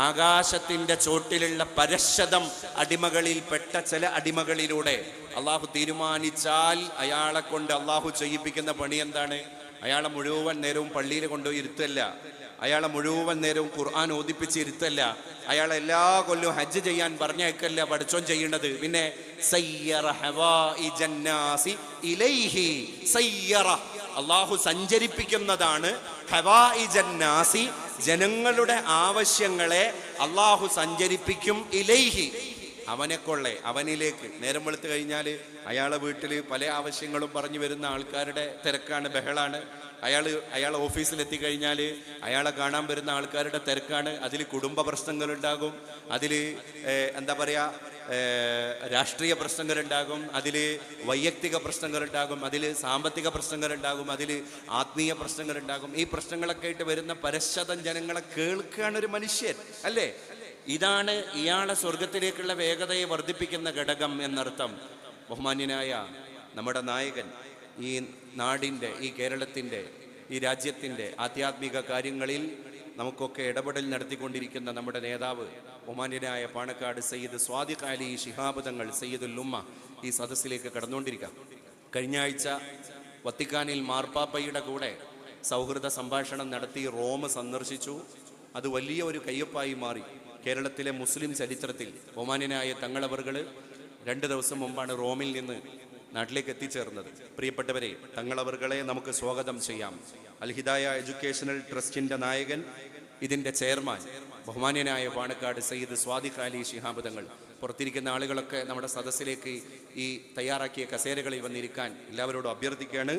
Speaker 1: ആകാശത്തിന്റെ ചോട്ടിലുള്ള പരശതം അടിമകളിൽപ്പെട്ട ചില അടിമകളിലൂടെ അള്ളാഹു തീരുമാനിച്ചാൽ അയാളെ കൊണ്ട് അള്ളാഹു ചെയ്യിപ്പിക്കുന്ന പണി എന്താണ്? അയാളെ മുഴുവൻ നേരവും പള്ളിയിൽ കൊണ്ടുപോയി ഇരുത്തല്ല, അയാളെ മുഴുവൻ നേരവും ഖുർആൻ ഓതിപ്പിച്ച് ഇരുത്തല്ല, അയാളെ എല്ലാ കൊല്ലവും ഹജ്ജ് ചെയ്യാൻ പറഞ്ഞേക്കല്ല പഠിച്ചോൻ ചെയ്യേണ്ടത്. പിന്നെ അള്ളാഹു സഞ്ചരിപ്പിക്കുന്നതാണ് ജനങ്ങളുടെ ആവശ്യങ്ങളെ അള്ളാഹു സഞ്ചരിപ്പിക്കും ഇലൈഹി, അവനിലേക്ക് നേരം വെളുത്ത് കഴിഞ്ഞാൽ അയാളെ വീട്ടിൽ പല ആവശ്യങ്ങളും പറഞ്ഞു വരുന്ന ആൾക്കാരുടെ തിരക്കാണ്, ബഹളാണ്. അയാൾ ഓഫീസിലെത്തിക്കഴിഞ്ഞാൽ അയാളെ കാണാൻ വരുന്ന ആൾക്കാരുടെ തിരക്കാണ്. അതിൽ കുടുംബ പ്രശ്നങ്ങളുണ്ടാകും, അതിൽ എന്താ പറയുക, രാഷ്ട്രീയ പ്രശ്നങ്ങളുണ്ടാകും, അതിൽ വൈയക്തിക പ്രശ്നങ്ങളുണ്ടാകും, അതിൽ സാമ്പത്തിക പ്രശ്നങ്ങളുണ്ടാകും, അതിൽ ആത്മീയ പ്രശ്നങ്ങളുണ്ടാകും. ഈ പ്രശ്നങ്ങളൊക്കെ ആയിട്ട് വരുന്ന പരശതം ജനങ്ങളെ കേൾക്കുകയാണ് ഒരു മനുഷ്യൻ, അല്ലേ? ഇതാണ് ഇയാളെ സ്വർഗത്തിലേക്കുള്ള വേഗതയെ വർദ്ധിപ്പിക്കുന്ന ഘടകം എന്നർത്ഥം. ബഹുമാന്യനായ നമ്മുടെ നായകൻ, ഈ നാടിൻ്റെ, ഈ കേരളത്തിൻ്റെ, ഈ രാജ്യത്തിൻ്റെ ആധ്യാത്മിക കാര്യങ്ങളിൽ നമുക്കൊക്കെ ഇടപെടൽ നടത്തിക്കൊണ്ടിരിക്കുന്ന നമ്മുടെ നേതാവ് ബഹുമാന്യനായ പാണക്കാട് സയ്യിദ് സ്വാദിഖ് അലി ശിഹാബ് തങ്ങൾ സയ്യിദുൽ ഉമ്മ ഈ സദസ്സിലേക്ക് കടന്നുകൊണ്ടിരിക്കാം. കഴിഞ്ഞ ആഴ്ച വത്തിക്കാനിൽ മാർപ്പാപ്പയുടെ കൂടെ സൗഹൃദ സംഭാഷണം നടത്തി റോം സന്ദർശിച്ചു. അത് വലിയ ഒരു കയ്യൊപ്പായി മാറി. കേരളത്തിലെ മുസ്ലിം ചരിത്രത്തിൽ ബഹുമാന്യനായ തങ്ങളവറുകൾ 2 ദിവസം മുമ്പാണ് റോമിൽ നിന്ന് നാട്ടിലേക്ക് എത്തിച്ചേർന്നത്. പ്രിയപ്പെട്ടവരെ, തങ്ങളവറുകളെ നമുക്ക് സ്വാഗതം ചെയ്യാം. അൽ ഹിദായ എഡ്യൂക്കേഷണൽ ട്രസ്റ്റിന്റെ നായകൻ, ഇതിന്റെ ചെയർമാൻ ബഹുമാന്യനായ പാണക്കാട് സയ്യിദ് സ്വാദിഖ് അലി ശിഹാബ് തങ്ങൾ. പുറത്തിരിക്കുന്ന ആളുകളൊക്കെ നമ്മുടെ സദസ്സിലേക്ക് ഈ തയ്യാറാക്കിയ കസേരകളിൽ വന്നിരിക്കാൻ എല്ലാവരോടും അഭ്യർത്ഥിക്കുകയാണ്.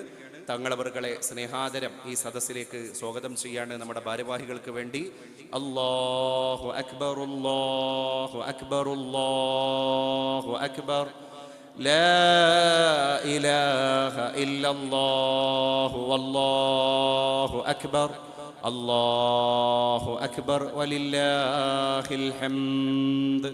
Speaker 1: തങ്ങളവറുകളെ സ്നേഹാദരം ഈ സദസ്സിലേക്ക് സ്വാഗതം ചെയ്യാണ് നമ്മുടെ ഭാരവാഹികൾക്ക് വേണ്ടി. അല്ലാഹു അക്ബർ, അല്ലാഹു അക്ബർ, അല്ലാഹു അക്ബർ, ലാ ഇലാഹ ഇല്ലല്ലാഹു വല്ലാഹു അക്ബർ, അല്ലാഹു അക്ബർ വലില്ലാഹിൽ ഹംദ്.